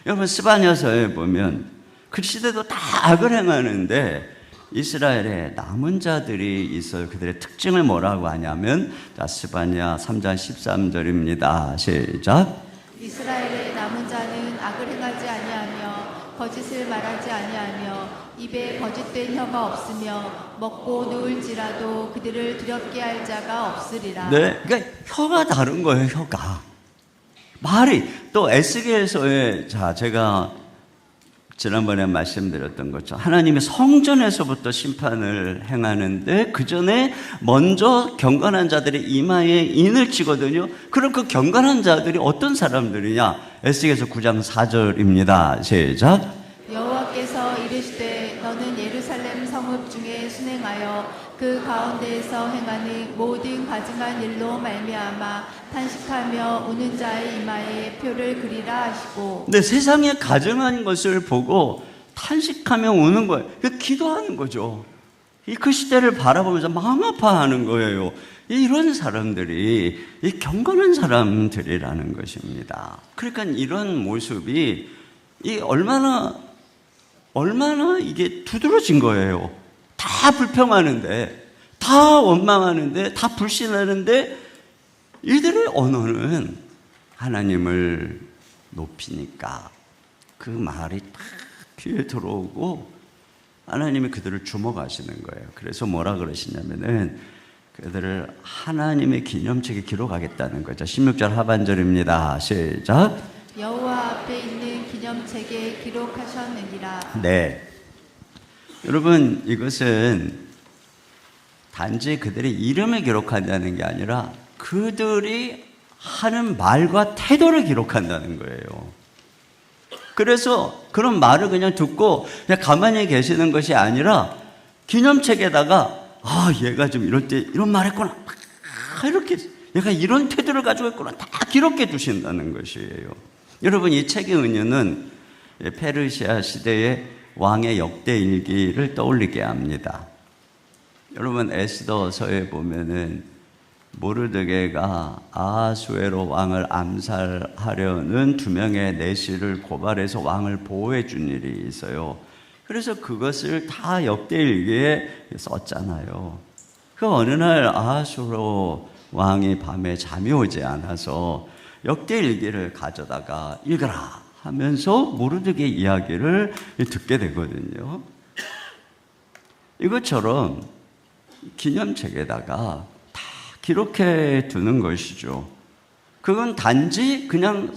여러분 스바냐서에 보면 그 시대도 다 악을 행하는데 이스라엘에 남은 자들이 있어요. 그들의 특징을 뭐라고 하냐면 자, 스바냐 3장 13절입니다. 시작. 이스라엘의 남은 자는 악을 행하지 아니하며 거짓을 말하지 아니하며 입에 거짓된 혀가 없으며 먹고 누울지라도 그들을 두렵게 할 자가 없으리라. 네, 그러니까 혀가 다른 거예요. 혀가 말이 또 에스겔서에 자 제가 지난번에 말씀드렸던 것처럼 하나님이 성전에서부터 심판을 행하는데 그 전에 먼저 경건한 자들의 이마에 인을 치거든요. 그럼 그 경건한 자들이 어떤 사람들이냐? 에스겔서 9장 4절입니다. 시작. 여호와께서 이르시되 너는 예루살렘 성읍 중에 순행하여 그 가운데에서 행하는 모든 가증한 일로 말미암아 탄식하며 우는 자의 이마에 표를 그리라 하시고. 근데 세상에 가증한 것을 보고 탄식하며 우는 거예요. 기도하는 거죠. 그 시대를 바라보면서 마음 아파하는 거예요. 이런 사람들이 이 경건한 사람들이라는 것입니다. 그러니까 이런 모습이 이 얼마나 이게 두드러진 거예요. 다 불평하는데, 다 원망하는데, 다 불신하는데 이들의 언어는 하나님을 높이니까 그 말이 딱 귀에 들어오고 하나님이 그들을 주목하시는 거예요. 그래서 뭐라 그러시냐면은 그들을 하나님의 기념책에 기록하겠다는 거죠. 16절 하반절입니다. 시작. 여호와 앞에 있는 기념책에 기록하셨느니라. 네. 여러분 이것은 단지 그들의 이름을 기록한다는 게 아니라 그들이 하는 말과 태도를 기록한다는 거예요. 그래서 그런 말을 그냥 듣고 그냥 가만히 계시는 것이 아니라 기념책에다가 아 얘가 좀 이럴 때 이런 말 했구나 이렇게 얘가 이런 태도를 가지고 있구나 다 기록해 두신다는 것이에요. 여러분 이 책의 은유는 페르시아 시대의 왕의 역대 일기를 떠올리게 합니다. 여러분 에스더서에 보면은 모르드게가 아하수에로 왕을 암살하려는 2명의 내시를 고발해서 왕을 보호해 준 일이 있어요. 그래서 그것을 다 역대 일기에 썼잖아요. 그 어느 날 아하수에로 왕이 밤에 잠이 오지 않아서 역대 일기를 가져다가 읽어라 하면서 모르드게 이야기를 듣게 되거든요. 이것처럼 기념책에다가 다 기록해 두는 것이죠. 그건 단지 그냥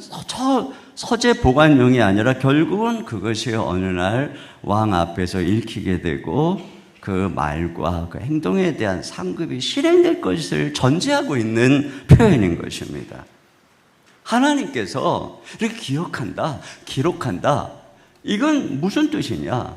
서재 보관용이 아니라 결국은 그것이 어느 날 왕 앞에서 읽히게 되고 그 말과 그 행동에 대한 상급이 실행될 것을 전제하고 있는 표현인 것입니다. 하나님께서 이렇게 기억한다, 기록한다. 이건 무슨 뜻이냐?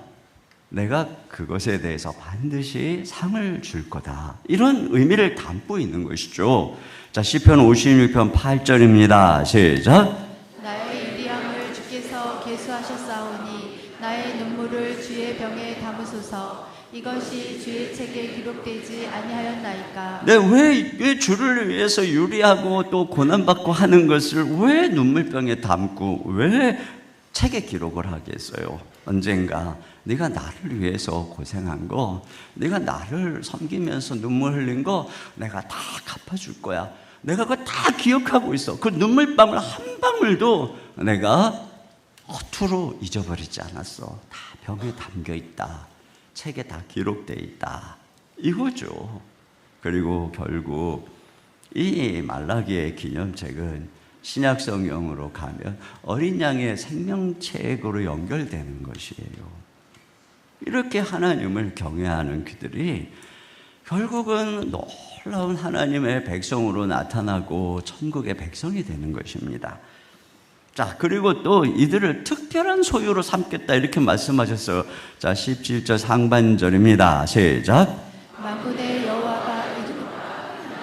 내가 그것에 대해서 반드시 상을 줄 거다. 이런 의미를 담고 있는 것이죠. 자, 시편 56편 8절입니다. 시작. 나의 유리함을 주께서 계수하셨사오니 나의 눈물을 주의 병에 담으소서. 이것이 주의 책에 기록되지 아니하였나이까. 네, 왜 주를 위해서 유리하고 또 고난받고 하는 것을 왜 눈물병에 담고 왜 책에 기록을 하겠어요? 언젠가 네가 나를 위해서 고생한 거, 네가 나를 섬기면서 눈물 흘린 거 내가 다 갚아줄 거야. 내가 그거 다 기억하고 있어. 그 눈물방울 한 방울도 내가 허투루 잊어버리지 않았어. 다 병에 담겨 있다. 책에 다 기록되어 있다. 이거죠. 그리고 결국 이 말라기의 기념책은 신약 성경으로 가면 어린 양의 생명책으로 연결되는 것이에요. 이렇게 하나님을 경외하는 그들이 결국은 놀라운 하나님의 백성으로 나타나고 천국의 백성이 되는 것입니다. 자, 그리고 또 이들을 특별한 소유로 삼겠다 이렇게 말씀하셨어요. 자, 17절 상반절입니다. 시작. 만군의 여호와가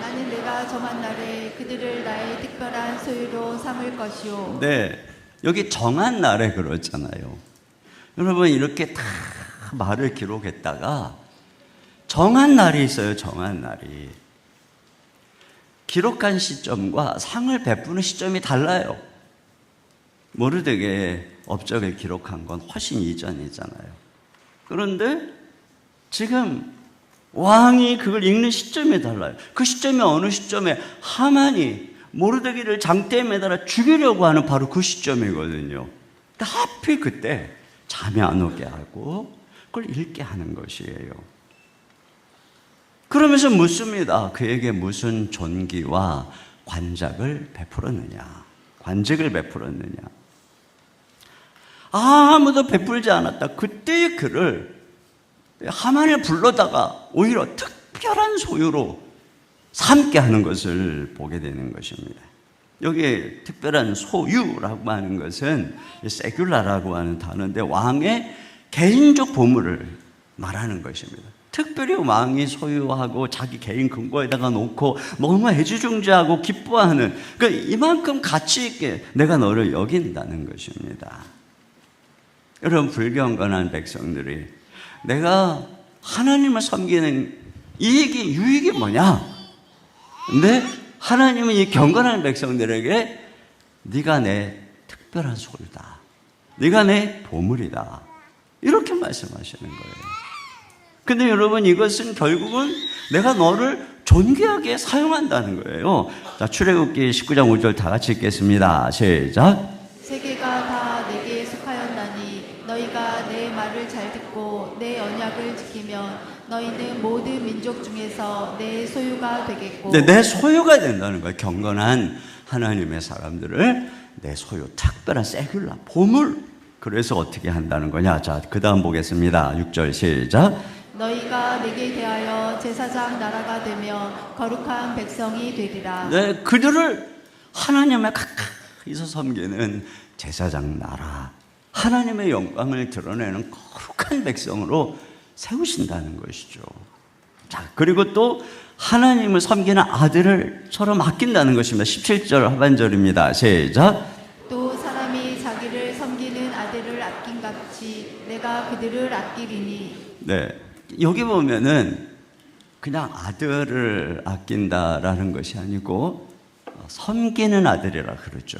나는 내가 정한 날에 그들을 나의 특별한 소유로 삼을 것이요. 네, 여기 정한 날에 그러잖아요. 여러분 이렇게 다 말을 기록했다가 정한 날이 있어요. 정한 날이. 기록한 시점과 상을 베푸는 시점이 달라요. 모르드게 업적을 기록한 건 훨씬 이전이잖아요. 그런데 지금 왕이 그걸 읽는 시점이 달라요. 그 시점이 어느 시점에 하만이 모르드게를 장대에 매달아 죽이려고 하는 바로 그 시점이거든요. 근데 하필 그때 잠이 안 오게 하고 그걸 읽게 하는 것이에요. 그러면서 묻습니다. 그에게 무슨 존귀와 관직을 베풀었느냐. 아무도 베풀지 않았다. 그때의 그를 하만을 불러다가 오히려 특별한 소유로 삼게 하는 것을 보게 되는 것입니다. 여기 특별한 소유라고 하는 것은 세귤라라고 하는 단어인데 왕의 개인적 보물을 말하는 것입니다. 특별히 왕이 소유하고 자기 개인 금고에다가 놓고 너무 애지중지하고 기뻐하는 이만큼 가치 있게 내가 너를 여긴다는 것입니다. 여러분, 불경건한 백성들이 내가 하나님을 섬기는 이익이 유익이 뭐냐? 근데 하나님은 이 경건한 백성들에게 네가 내 특별한 소유다. 네가 내 보물이다. 이렇게 말씀하시는 거예요. 근데 여러분, 이것은 결국은 내가 너를 존귀하게 사용한다는 거예요. 자, 출애굽기 19장 5절 다 같이 읽겠습니다. 시작. 세계가 다 내게 속하였나니 너희가 내 말을 잘 듣고 내 언약을 지키면 너희는 모든 민족 중에서 내 소유가 되겠고. 네, 내 소유가 된다는 거예요. 경건한 하나님의 사람들을 내 소유, 특별한 세귤라, 보물. 그래서 어떻게 한다는 거냐? 자, 그 다음 보겠습니다. 6절 시작. 너희가 내게 대하여 제사장 나라가 되며 거룩한 백성이 되리라. 네, 그들을 하나님의 가까이서 섬기는 제사장 나라, 하나님의 영광을 드러내는 거룩한 백성으로 세우신다는 것이죠. 자, 그리고 또 하나님을 섬기는 아들을 서로 맡긴다는 것입니다. 17절 하반절입니다. 시작. 또 사람이 자기를 섬기는 아들을 아낀같이 내가 그들을 아끼리니. 네, 여기 보면은 그냥 아들을 아낀다라는 것이 아니고 섬기는 아들이라 그러죠.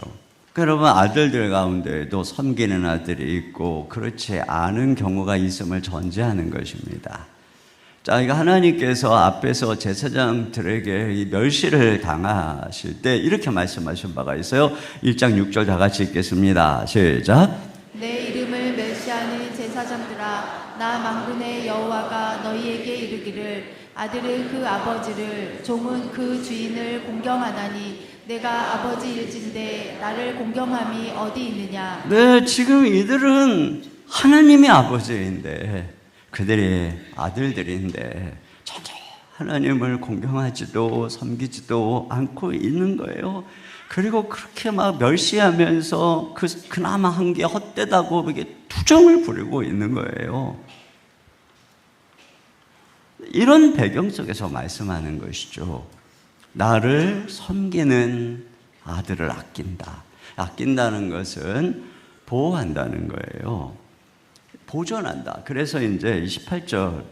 여러분, 아들들 가운데에도 섬기는 아들이 있고 그렇지 않은 경우가 있음을 전제하는 것입니다. 자, 이거 하나님께서 앞에서 제사장들에게 이 멸시를 당하실 때 이렇게 말씀하신 바가 있어요. 1장 6절 다 같이 읽겠습니다. 시작. 내 이름을 멸시하는 제사장들아, 나 만군의 여호와가 너희에게 이르기를 아들은 그 아버지를, 종은 그 주인을 공경하나니 내가 아버지 일진데 나를 공경함이 어디 있느냐. 네, 지금 이들은 하나님의 아버지인데 그들이 아들들인데 전혀 하나님을 공경하지도 섬기지도 않고 있는 거예요. 그리고 그렇게 막 멸시하면서 그나마 한 게 헛되다고 이게 투정을 부리고 있는 거예요. 이런 배경 속에서 말씀하는 것이죠. 나를 섬기는 아들을 아낀다. 아낀다는 것은 보호한다는 거예요. 보존한다. 그래서 이제 18절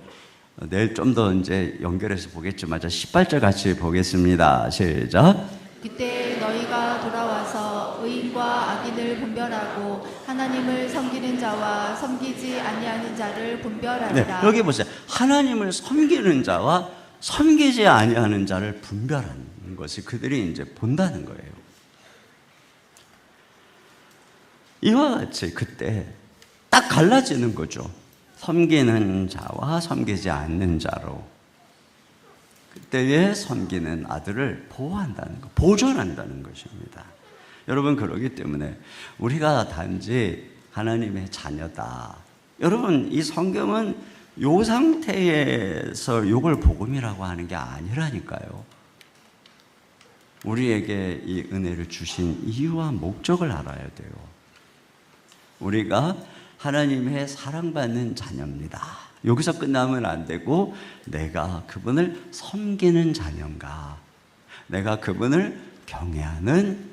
내일 좀 더 이제 연결해서 보겠지만 18절 같이 보겠습니다. 시작. 그때 너희가 돌아와서 의인과 악인을 분별하고 하나님을 섬기는 자와 섬기지 아니하는 자를 분별하리라. 네, 여기 보세요. 하나님을 섬기는 자와 섬기지 아니하는 자를 분별하는 것을 그들이 이제 본다는 거예요. 이와 같이 그때 딱 갈라지는 거죠. 섬기는 자와 섬기지 않는 자로. 그때에 섬기는 아들을 보호한다는 것, 보존한다는 것입니다. 여러분, 그러기 때문에 우리가 단지 하나님의 자녀다. 여러분, 이 성경은 요 상태에서 요걸 복음이라고 하는 게 아니라니까요. 우리에게 이 은혜를 주신 이유와 목적을 알아야 돼요. 우리가 하나님의 사랑받는 자녀입니다. 여기서 끝나면 안 되고 내가 그분을 섬기는 자녀인가, 내가 그분을 경외하는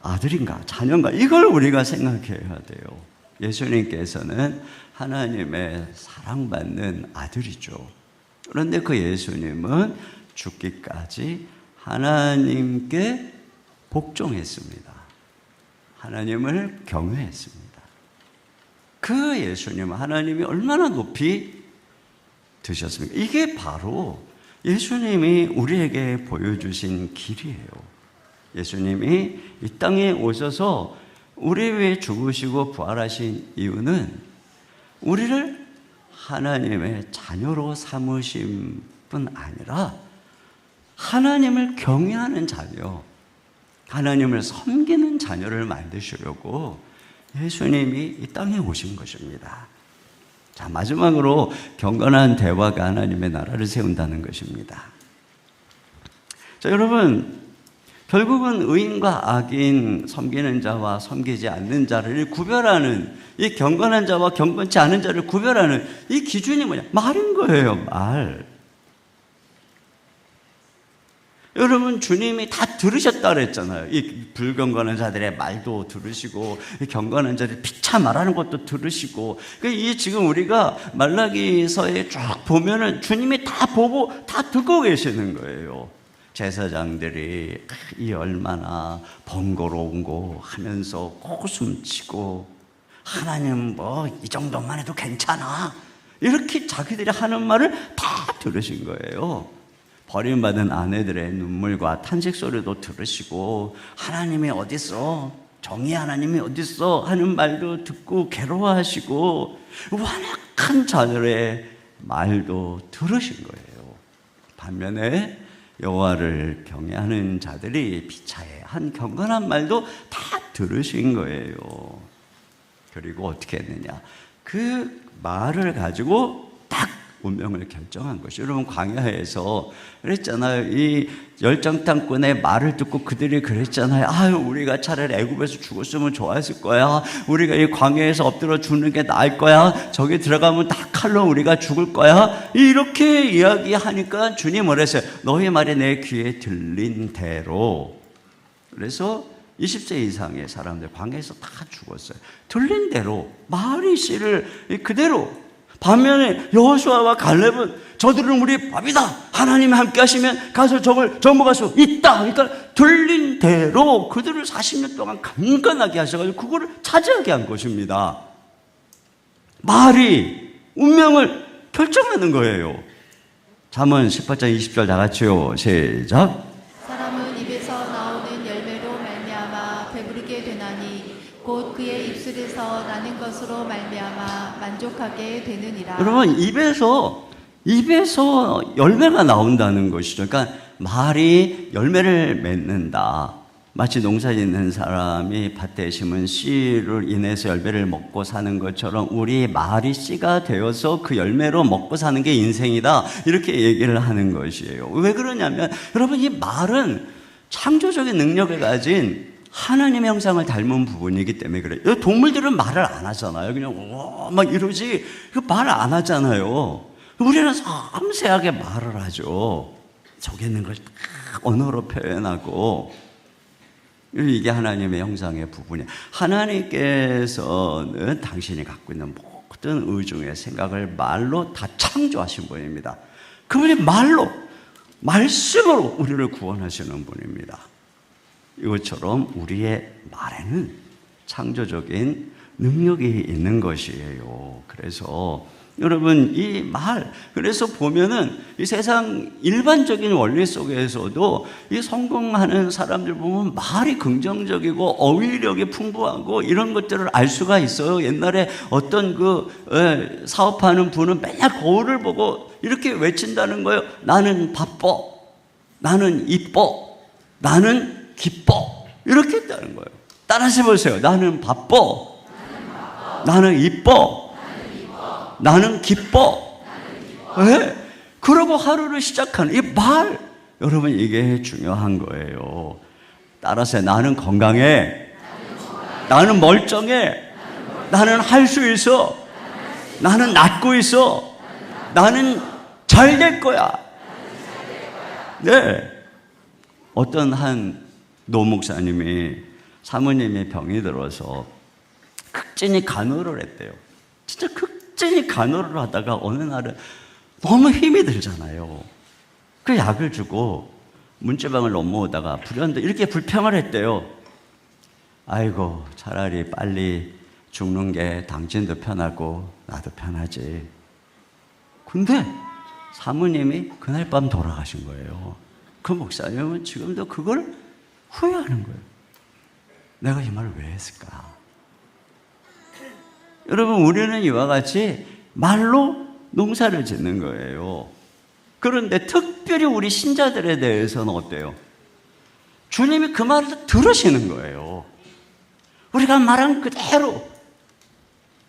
아들인가 자녀인가, 이걸 우리가 생각해야 돼요. 예수님께서는 하나님의 사랑받는 아들이죠. 그런데 그 예수님은 죽기까지 하나님께 복종했습니다. 하나님을 경외했습니다. 그 예수님 하나님이 얼마나 높이 드셨습니까? 이게 바로 예수님이 우리에게 보여주신 길이에요. 예수님이 이 땅에 오셔서 우리 위해 죽으시고 부활하신 이유는 우리를 하나님의 자녀로 삼으신 뿐 아니라 하나님을 경외하는 자녀, 하나님을 섬기는 자녀를 만드시려고 예수님이 이 땅에 오신 것입니다. 자, 마지막으로 경건한 대화가 하나님의 나라를 세운다는 것입니다. 자, 여러분, 결국은 의인과 악인, 섬기는 자와 섬기지 않는 자를 구별하는, 이 경건한 자와 경건치 않은 자를 구별하는 이 기준이 뭐냐? 말인 거예요, 말. 여러분, 주님이 다 들으셨다 그랬잖아요. 이 불경건한 자들의 말도 들으시고, 이 경건한 자들 피차 말하는 것도 들으시고. 이 지금 우리가 말라기서에 쫙 보면은 주님이 다 보고 다 듣고 계시는 거예요. 제사장들이 이 얼마나 번거로운 거 하면서 코숨치고, 하나님 뭐 이 정도만 해도 괜찮아, 이렇게 자기들이 하는 말을 다 들으신 거예요. 버림받은 아내들의 눈물과 탄식 소리도 들으시고, 하나님이 어딨어, 정의 하나님이 어딨어 하는 말도 듣고 괴로워하시고, 완악한 자들의 말도 들으신 거예요. 반면에 여호와를 경외하는 자들이 피차에 한 경건한 말도 다 들으신 거예요. 그리고 어떻게 했느냐? 그 말을 가지고 딱 운명을 결정한 것이. 여러분, 광야에서 그랬잖아요. 이 열정탐꾼의 말을 듣고 그들이 그랬잖아요. 아유, 우리가 차라리 애굽에서 죽었으면 좋았을 거야. 우리가 이 광야에서 엎드려 죽는 게 나을 거야. 저기 들어가면 다 칼로 우리가 죽을 거야. 이렇게 이야기하니까 주님 뭐랬어요? 너희 말이 내 귀에 들린 대로. 그래서 20세 이상의 사람들 광야에서 다 죽었어요. 들린 대로, 말이 씨를 그대로. 반면에 여호수아와 갈렙은 저들은 우리 밥이다, 하나님이 함께 하시면 가서 저걸 정복할 수 있다. 그러니까 들린 대로 그들을 40년 동안 강건하게 하셔가지고 그거를 차지하게 한 것입니다. 말이 운명을 결정하는 거예요. 잠언 18장 20절 다 같이요, 시작. 사람은 입에서 나오는 열매로 말미암아 배부르게 되나니 곧 그의 입술에서 나는 것으로 말미암아 만족하게 되느니라. 여러분, 입에서 열매가 나온다는 것이죠. 그러니까 말이 열매를 맺는다. 마치 농사 짓는 사람이 밭에 심은 씨를 인해서 열매를 먹고 사는 것처럼 우리 말이 씨가 되어서 그 열매로 먹고 사는 게 인생이다, 이렇게 얘기를 하는 것이에요. 왜 그러냐면 여러분, 이 말은 창조적인 능력을 가진 하나님의 형상을 닮은 부분이기 때문에 그래요. 동물들은 말을 안 하잖아요. 그냥 막 이러지, 말 안 하잖아요. 우리는 섬세하게 말을 하죠. 속에 있는 걸 딱 언어로 표현하고. 이게 하나님의 형상의 부분이에요. 하나님께서는 당신이 갖고 있는 모든 의중의 생각을 말로 다 창조하신 분입니다. 그분이 말로, 말씀으로 우리를 구원하시는 분입니다. 이것처럼 우리의 말에는 창조적인 능력이 있는 것이에요. 그래서 여러분, 이 말, 그래서 보면은 이 세상 일반적인 원리 속에서도 이 성공하는 사람들 보면 말이 긍정적이고 어휘력이 풍부하고 이런 것들을 알 수가 있어요. 옛날에 어떤 사업하는 분은 맨날 거울을 보고 이렇게 외친다는 거예요. 나는 바빠, 나는 이뻐, 나는 기뻐, 이렇게 했다는 거예요. 따라서 해보세요. 나는 바빠, 나는 이뻐, 나는 기뻐. 네? 그러고 하루를 시작하는 이 말, 여러분, 이게 중요한 거예요. 따라서 나는 건강해, 나는 멀쩡해, 나는 할 수 있어, 나는 낫고 있어, 나는 잘 될 거야. 네. 어떤 한 노 목사님이 사모님의 병이 들어서 극진히 간호를 했대요. 진짜 극진히 간호를 하다가 어느 날은 너무 힘이 들잖아요. 그 약을 주고 문지방을 넘어오다가 불현듯 이렇게 불평을 했대요. 아이고, 차라리 빨리 죽는 게 당신도 편하고 나도 편하지. 근데 사모님이 그날 밤 돌아가신 거예요. 그 목사님은 지금도 그걸 후회하는 거예요. 내가 이 말을 왜 했을까? 여러분, 우리는 이와 같이 말로 농사를 짓는 거예요. 그런데 특별히 우리 신자들에 대해서는 어때요? 주님이 그 말을 들으시는 거예요. 우리가 말한 그대로.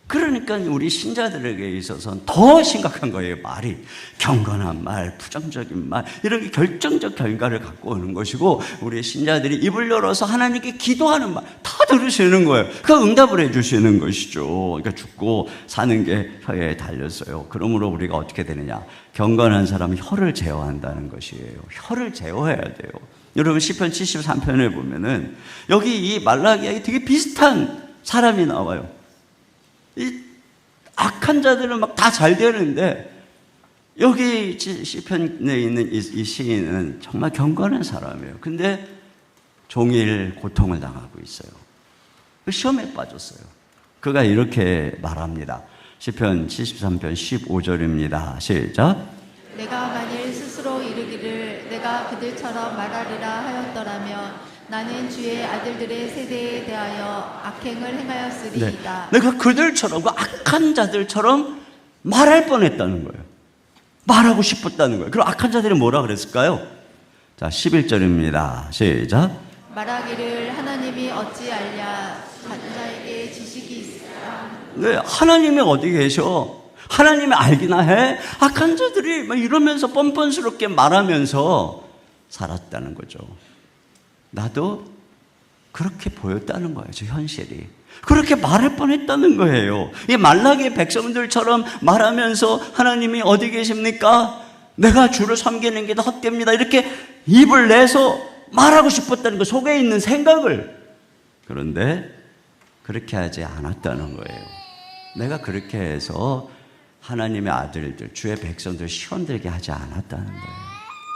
그러니까 우리 신자들에게 있어서는 더 심각한 거예요. 말이 경건한 말, 부정적인 말, 이런 게 결정적 결과를 갖고 오는 것이고, 우리 신자들이 입을 열어서 하나님께 기도하는 말 다 들으시는 거예요. 그 응답을 해주시는 것이죠. 그러니까 죽고 사는 게 혀에 달렸어요. 그러므로 우리가 어떻게 되느냐? 경건한 사람은 혀를 제어한다는 것이에요. 혀를 제어해야 돼요. 여러분, 시편 73편에 보면은 여기 이 말라기야에 되게 비슷한 사람이 나와요. 이 악한 자들은 막 다 잘 되는데, 여기 시편에 있는 이 시인은 정말 경건한 사람이에요. 근데 종일 고통을 당하고 있어요. 시험에 빠졌어요. 그가 이렇게 말합니다. 시편 73편 15절입니다. 시작. 내가 만일 스스로 이르기를 내가 그들처럼 말하리라 하였더라면 나는 주의 아들들의 세대에 대하여 악행을 행하였으리이다. 네. 내가 그들처럼, 그 악한 자들처럼 말할 뻔했다는 거예요. 말하고 싶었다는 거예요. 그럼 악한 자들이 뭐라 그랬을까요? 자, 11절입니다. 시작. 말하기를 하나님이 어찌 알랴 자자에게 지식이 있으라. 네, 하나님이 어디 계셔? 하나님이 알기나 해? 악한 자들이 막 이러면서 뻔뻔스럽게 말하면서 살았다는 거죠. 나도 그렇게 보였다는 거예요. 저 현실이. 그렇게 말할 뻔했다는 거예요. 이 말라기 백성들처럼 말하면서 하나님이 어디 계십니까? 내가 주를 섬기는 게 헛됩니다. 이렇게 입을 내서 말하고 싶었다는 거, 속에 있는 생각을. 그런데 그렇게 하지 않았다는 거예요. 내가 그렇게 해서 하나님의 아들들, 주의 백성들 시험들게 하지 않았다는 거예요.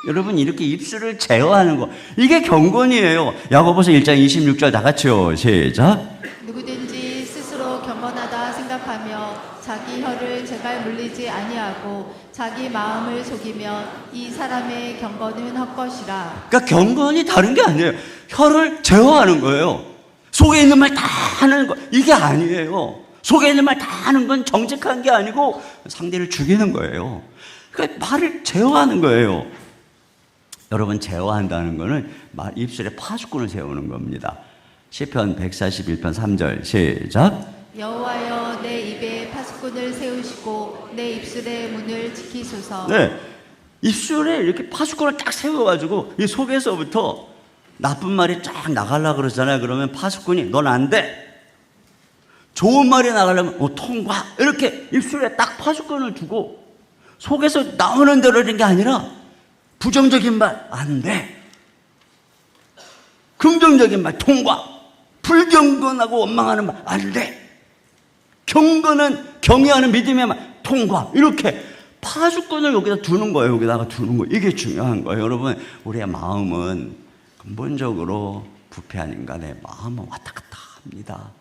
여러분, 이렇게 입술을 제어하는 거, 이게 경건이에요. 야고보서 1장 26절 다 같이요. 시작. 누구든지 스스로 경건하다 생각하며 자기 혀를 제갈 물리지 아니하고 자기 마음을 속이면 이 사람의 경건은 헛것이라. 그러니까 경건이 다른 게 아니에요. 혀를 제어하는 거예요. 속에 있는 말 다 하는 거, 이게 아니에요. 속에 있는 말 다 하는 건 정직한 게 아니고 상대를 죽이는 거예요. 그러니까 말을 제어하는 거예요. 여러분, 제어한다는 거는 입술에 파수꾼을 세우는 겁니다. 시편 141편 3절 시작. 여호와여 내 입에 파수꾼을 세우시고 내 입술의 문을 지키소서. 네, 입술에 이렇게 파수꾼을 딱 세워가지고 이 속에서부터 나쁜 말이 쫙 나가려고 그러잖아요. 그러면 파수꾼이 넌 안 돼. 좋은 말이 나가려면 통과. 이렇게 입술에 딱 파수꾼을 주고 속에서 나오는 대로 이런 게 아니라 부정적인 말 안 돼. 긍정적인 말 통과. 불경건하고 원망하는 말 안 돼. 경건한 경외하는 믿음의 말 통과. 이렇게 파수꾼을 여기다 두는 거예요. 여기다가 두는 거. 이게 중요한 거예요. 여러분, 우리의 마음은 근본적으로 부패한 인간의 마음은 왔다 갔다 합니다.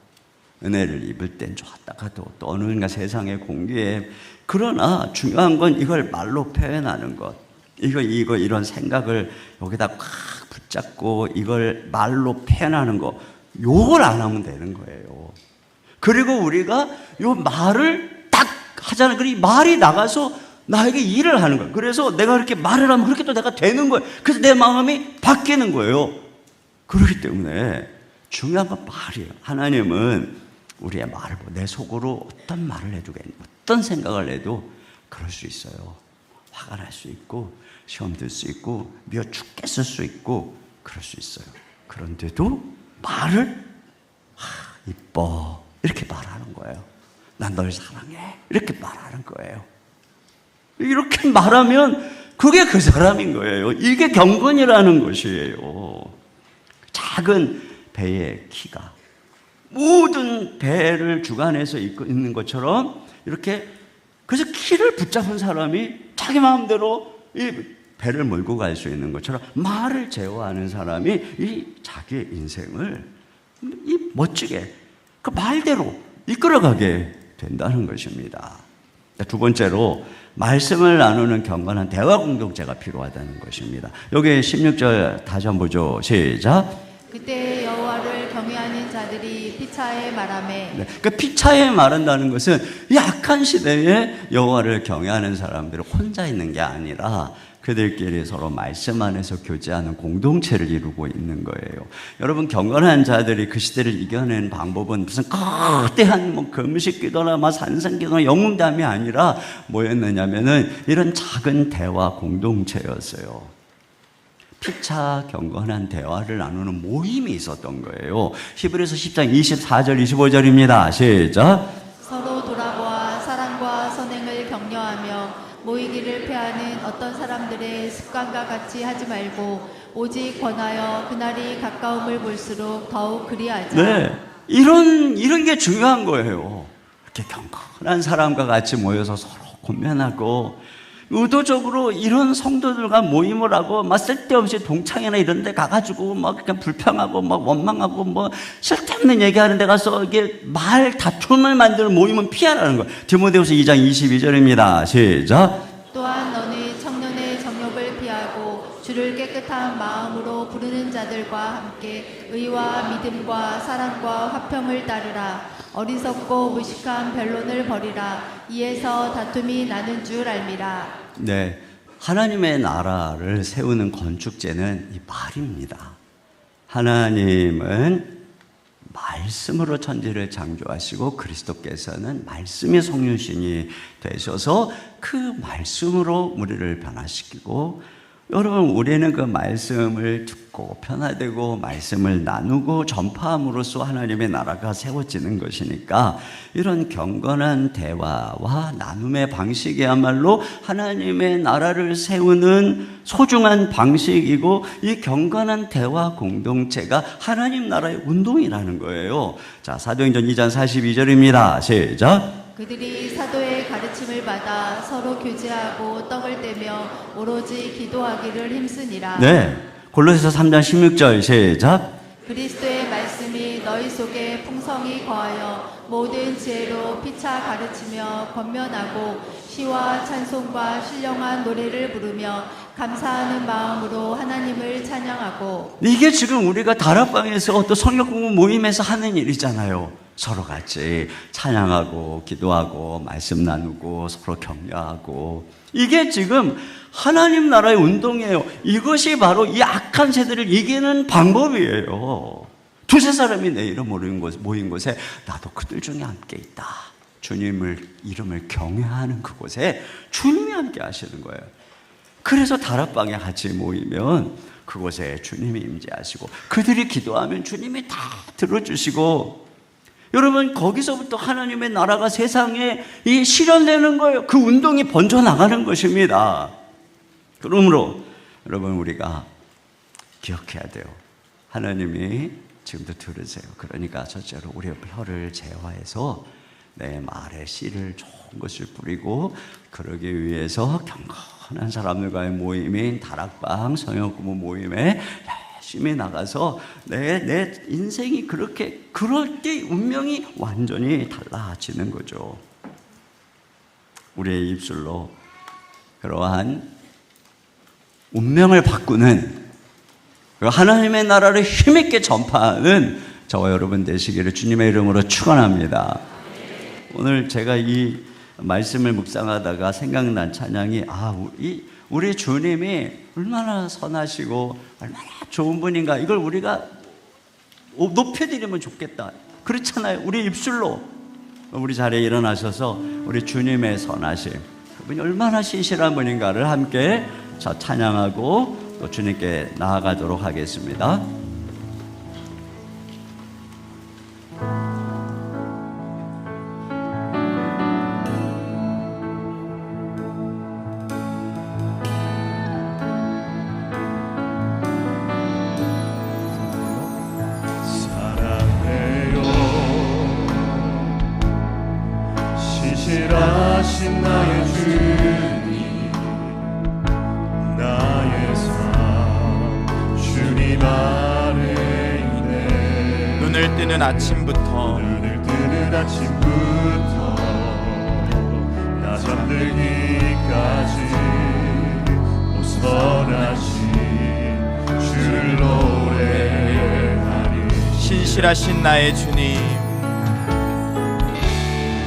은혜를 입을 땐 좋았다가도 또 어느가 세상의 공기에. 그러나 중요한 건 이걸 말로 표현하는 것. 이런 생각을 여기다 꽉 붙잡고 이걸 말로 표현하는 거, 요걸 안 하면 되는 거예요. 그리고 우리가 요 말을 딱 하잖아요. 그리고 이 말이 나가서 나에게 일을 하는 거예요. 그래서 내가 그렇게 말을 하면 그렇게 또 내가 되는 거예요. 그래서 내 마음이 바뀌는 거예요. 그렇기 때문에 중요한 건 말이에요. 하나님은 우리의 말을 보고 내 속으로 어떤 말을 해도, 어떤 생각을 해도 그럴 수 있어요. 화가 날 수 있고 시험 들 수 있고 미워 죽겠을 수 있고 그럴 수 있어요. 그런데도 말을 이뻐 이렇게 말하는 거예요. 난 널 사랑해 이렇게 말하는 거예요. 이렇게 말하면 그게 그 사람인 거예요. 이게 경건이라는 것이에요. 작은 배의 키가 모든 배를 주관해서 있는 것처럼 이렇게, 그래서 키를 붙잡은 사람이 자기 마음대로 이 배를 몰고 갈 수 있는 것처럼 말을 제어하는 사람이 이 자기의 인생을 이 멋지게 그 말대로 이끌어가게 된다는 것입니다. 두 번째로 말씀을 나누는 경건한 대화 공동체가 필요하다는 것입니다. 여기 16절 다시 한번 보죠. 시작. 그때 여호와를 경외하는 자들이 피차에 말하매. 네, 그 피차에 말한다는 것은 이 악한 시대에 여호와를 경외하는 사람들이 혼자 있는 게 아니라 그들끼리 서로 말씀 안에서 교제하는 공동체를 이루고 있는 거예요. 여러분, 경건한 자들이 그 시대를 이겨낸 방법은 무슨 거대한 금식 기도나 산상 기도나 영웅담이 아니라 뭐였느냐면은 이런 작은 대화 공동체였어요. 피차 경건한 대화를 나누는 모임이 있었던 거예요. 히브리서 10장 24절 25절입니다. 시작. 서로 돌아보아 사랑과 선행을 격려하며 모이기를 패하는 어떤 사람들의 습관과 같이 하지 말고 오직 권하여 그날이 가까움을 볼수록 더욱 그리하자. 네, 이런 게 중요한 거예요. 이렇게 경건한 사람과 같이 모여서 서로 권면하고 의도적으로 이런 성도들과 모임을 하고 막 쓸데없이 동창회나 이런 데 가가지고 막 그냥 불평하고 막 원망하고 뭐 쓸데없는 얘기하는 데 가서 이게 말 다툼을 만드는 모임은 피하라는 거예요. 디모데후서 2장 22절입니다. 시작. 또한 너는 청년의 정욕을 피하고 주를 깨끗한 마음으로 부르는 자들과 함께 의와 믿음과 사랑과 화평을 따르라. 어리석고 무식한 변론을 버리라. 이에서 다툼이 나는 줄 알미라. 네, 하나님의 나라를 세우는 건축제는 이 말입니다. 하나님은 말씀으로 천지를 창조하시고 그리스도께서는 말씀의 성육신이 되셔서 그 말씀으로 우리를 변화시키고, 여러분, 우리는 그 말씀을 듣고 변화되고 말씀을 나누고 전파함으로써 하나님의 나라가 세워지는 것이니까 이런 경건한 대화와 나눔의 방식이야말로 하나님의 나라를 세우는 소중한 방식이고, 이 경건한 대화 공동체가 하나님 나라의 운동이라는 거예요. 자, 사도행전 2장 42절입니다. 시작. 그들이 사도의 가르침을 받아 서로 교제하고 떡을 떼며 오로지 기도하기를 힘쓰니라. 네, 골로새서 3장 16절 시작. 그리스도의 말씀이 너희 속에 풍성히 거하여 모든 지혜로 피차 가르치며 권면하고 시와 찬송과 신령한 노래를 부르며 감사하는 마음으로 하나님을 찬양하고. 이게 지금 우리가 다락방에서 또 성역 공부 모임에서 하는 일이잖아요. 서로 같이 찬양하고 기도하고 말씀 나누고 서로 격려하고, 이게 지금 하나님 나라의 운동이에요. 이것이 바로 이 악한 세대를 이기는 방법이에요. 두세 사람이 내 이름 모인 곳에 나도 그들 중에 함께 있다. 주님을 이름을 경외하는 그곳에 주님이 함께 하시는 거예요. 그래서 다락방에 같이 모이면 그곳에 주님이 임재하시고 그들이 기도하면 주님이 다 들어주시고, 여러분, 거기서부터 하나님의 나라가 세상에 실현되는 거예요. 그 운동이 번져나가는 것입니다. 그러므로 여러분, 우리가 기억해야 돼요. 하나님이 지금도 들으세요. 그러니까 첫째로 우리의 혀를 제어해서 내 말에 씨를 좋은 것을 뿌리고, 그러기 위해서 경건한 사람들과의 모임인 다락방 성역 공부 모임에 열심히 나가서 내 인생이 그럴 때 운명이 완전히 달라지는 거죠. 우리의 입술로 그러한 운명을 바꾸는, 하나님의 나라를 힘있게 전파하는 저와 여러분 되시기를 주님의 이름으로 축원합니다. 오늘 제가 이 말씀을 묵상하다가 생각난 찬양이, 우리 주님이 얼마나 선하시고 얼마나 좋은 분인가, 이걸 우리가 높여드리면 좋겠다. 그렇잖아요. 우리 입술로 우리 자리에 일어나셔서 우리 주님의 선하심, 그분이 얼마나 신실한 분인가를 함께 찬양하고 또 주님께 나아가도록 하겠습니다. 신실하신 나의 주님, 나의 삶 주님 안에 있네. 눈을 뜨는 아침부터 눈을 뜨는 이른 아침부터 나 잠들기까지 선하신 주를 노래하리. 신실하신 나의 주님,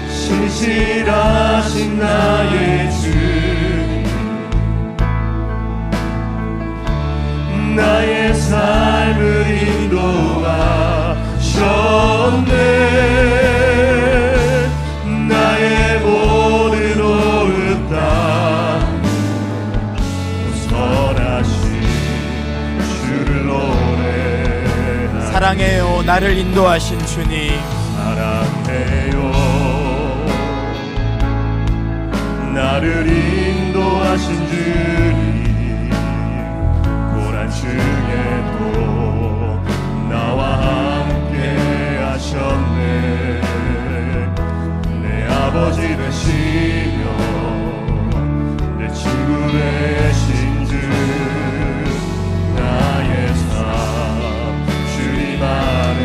신실하신 나의 주님, 나의 삶을 인도하셨네. 나의 모든 오흡 다 선하신 주를 노래하리. 사랑해요 나를 인도하신 주님. 사랑해요 나를 인도하신 주님. 고난 중에도 나와 함께 하셨네. 내 아버지 되시며 내 친구 되신 주. 나의 삶 주님 안에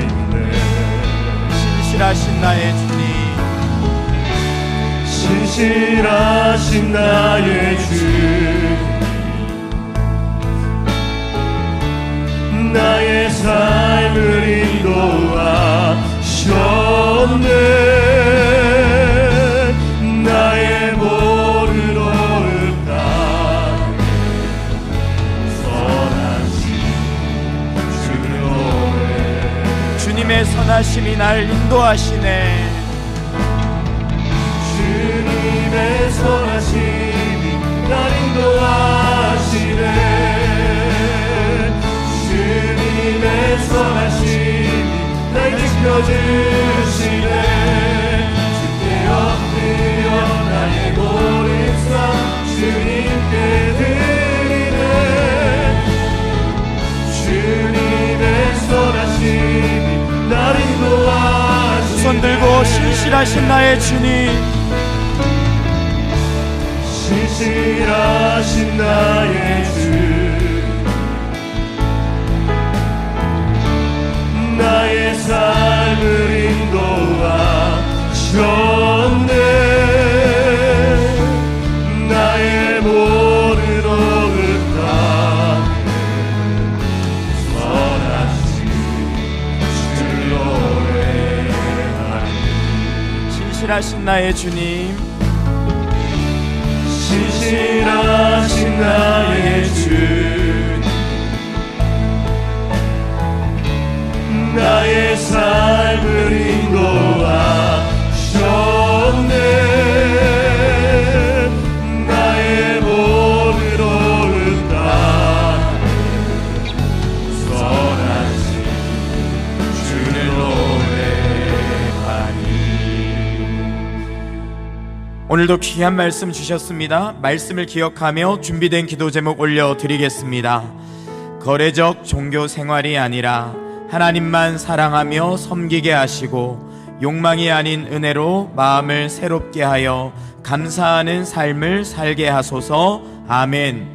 있네. 신실하신 나의 주님, 신실하신 나의 주님, 나의 삶을 인도하셨네. 나의 모든 오흡 다 선하신 주를 노래. 주님의 선하심이 날 인도하시네. 주님의 선하심이 날 인도하시네. 주님의 선하심이 날 지켜주시네. 주께 엎드려 나의 모든 삶 주님께 드리네. 주님의 선하심이 날 인도하시네. 두 손 들고 신실하신 나의 주님, 신실하신 나의 주. 나의 삶을 인도하셨네. 나의 모든 오흡 다 선하신 주를 노래하리. 신실하신 나의 주님, 신실하신 나의 주님, 나의 삶을 인도하셨네. 나의 모든 오흡 다 선하신 주를 노래하니. 오늘도 귀한 말씀 주셨습니다. 말씀을 기억하며 준비된 기도 제목 올려드리겠습니다. 거래적 종교 생활이 아니라 하나님만 사랑하며 섬기게 하시고 욕망이 아닌 은혜로 마음을 새롭게 하여 감사하는 삶을 살게 하소서. 아멘.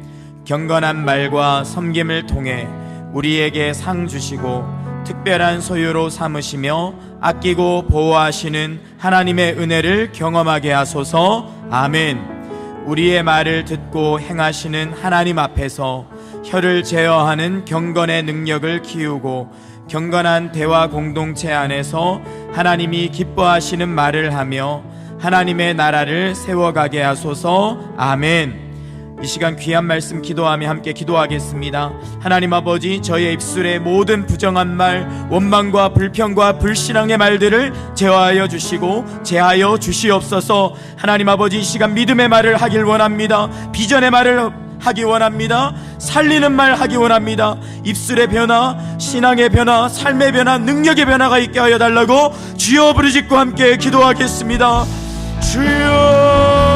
경건한 말과 섬김을 통해 우리에게 상 주시고 특별한 소유로 삼으시며 아끼고 보호하시는 하나님의 은혜를 경험하게 하소서. 아멘. 우리의 말을 듣고 행하시는 하나님 앞에서 혀를 제어하는 경건의 능력을 키우고 경건한 대화 공동체 안에서 하나님이 기뻐하시는 말을 하며 하나님의 나라를 세워가게 하소서. 아멘. 이 시간 귀한 말씀 기도하며 함께 기도하겠습니다. 하나님 아버지, 저의 입술의 모든 부정한 말, 원망과 불평과 불신앙의 말들을 제어하여 주시고 제하여 주시옵소서. 하나님 아버지, 이 시간 믿음의 말을 하길 원합니다. 비전의 말을 하기 원합니다. 살리는 말 하기 원합니다. 입술의 변화, 신앙의 변화, 삶의 변화, 능력의 변화가 있게 하여 달라고 주여 부르짖고 함께 기도하겠습니다. 주여.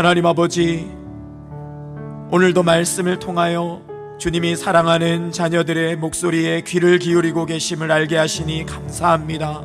하나님 아버지, 오늘도 말씀을 통하여 주님이 사랑하는 자녀들의 목소리에 귀를 기울이고 계심을 알게 하시니 감사합니다.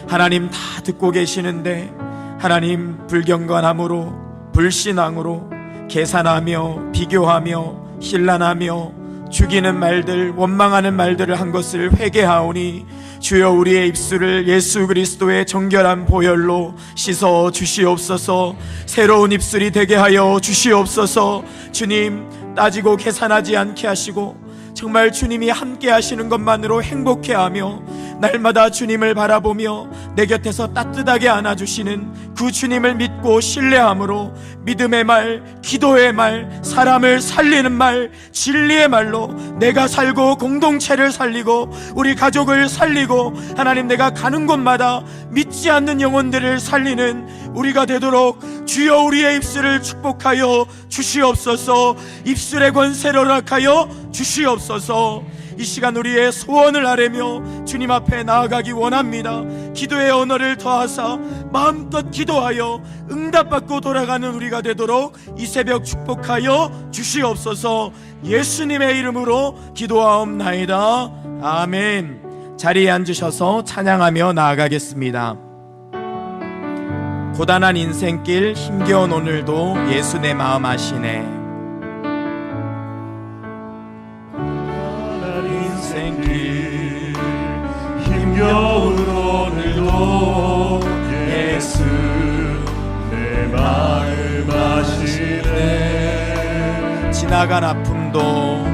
하나님 다 듣고 계시는데 하나님 불경건함으로 불신앙으로 계산하며 비교하며 신란하며 죽이는 말들, 원망하는 말들을 한 것을 회개하오니 주여 우리의 입술을 예수 그리스도의 정결한 보혈로 씻어 주시옵소서. 새로운 입술이 되게 하여 주시옵소서. 주님, 따지고 계산하지 않게 하시고 정말 주님이 함께 하시는 것만으로 행복해하며 날마다 주님을 바라보며 내 곁에서 따뜻하게 안아주시는 그 주님을 믿고 신뢰함으로 믿음의 말, 기도의 말, 사람을 살리는 말, 진리의 말로 내가 살고 공동체를 살리고 우리 가족을 살리고 하나님 내가 가는 곳마다 믿지 않는 영혼들을 살리는 우리가 되도록 주여 우리의 입술을 축복하여 주시옵소서. 입술의 권세를 허락하여 주시옵소서. 이 시간 우리의 소원을 아뢰며 주님 앞에 나아가기 원합니다. 기도의 언어를 더하사 마음껏 기도하여 응답받고 돌아가는 우리가 되도록 이 새벽 축복하여 주시옵소서. 예수님의 이름으로 기도하옵나이다. 아멘. 자리에 앉으셔서 찬양하며 나아가겠습니다. 고단한 인생길 힘겨운 오늘도 예수 내 마음 아시네. 인생길 힘겨운 오늘도 예수 내 마음 아시네. 지나간 아픔도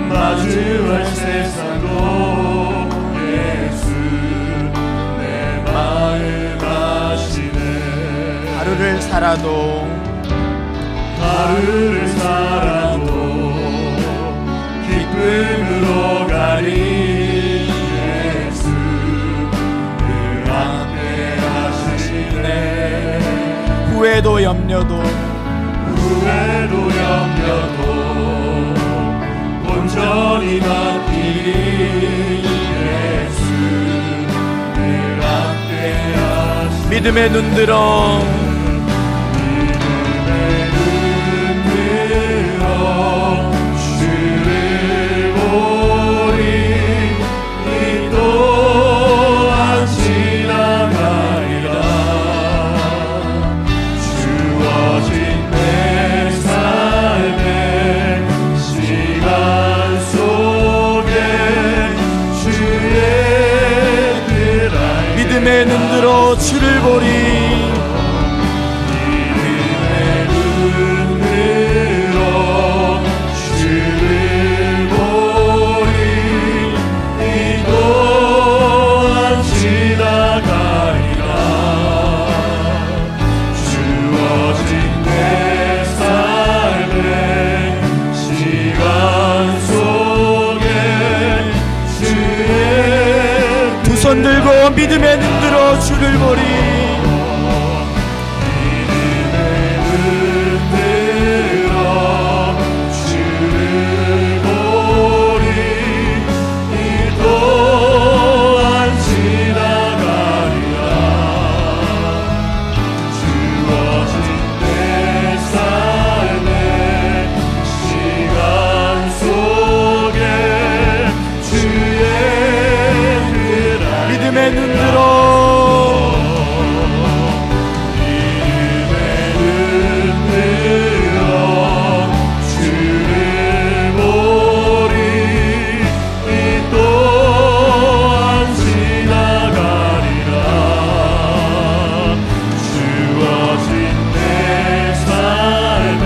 마주할 세상도 예수 내 마음 아시네. 하루를 살아도 기쁨으로 가리 예수 늘 함께 하시네. 후회도 염려도 온전히 맡기리 예수 늘 함께 하시네. 믿음의 눈 들어 주를 보리. 이 또한 지나가리라. 주어진 내 삶의 시간 속에 주의 뜻 알게. 믿음의 눈 들어 주를 보리. 손 들고 믿음의 눈 들어 주를 보리. 믿음의 눈 들어 주를 보리. 이 또한 지나가리라. 주어진 내 삶의 시간 속에 주의 믿음의 눈 들어 주를 보리. 이 또한 지나가리라. 주어진 내 삶의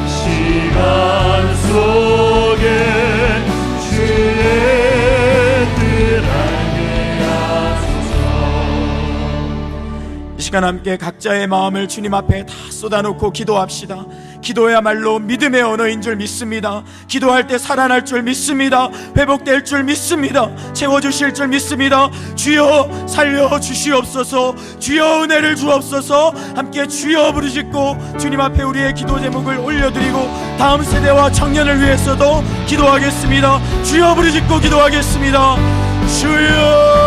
시간 속에 주의 시간 함께 각자의 마음을 주님 앞에 다 쏟아놓고 기도합시다. 기도야말로 믿음의 언어인 줄 믿습니다. 기도할 때 살아날 줄 믿습니다. 회복될 줄 믿습니다. 채워주실 줄 믿습니다. 주여 살려주시옵소서. 주여 은혜를 주옵소서. 함께 주여 부르짖고 주님 앞에 우리의 기도 제목을 올려드리고 다음 세대와 청년을 위해서도 기도하겠습니다. 주여 부르짖고 기도하겠습니다. 주여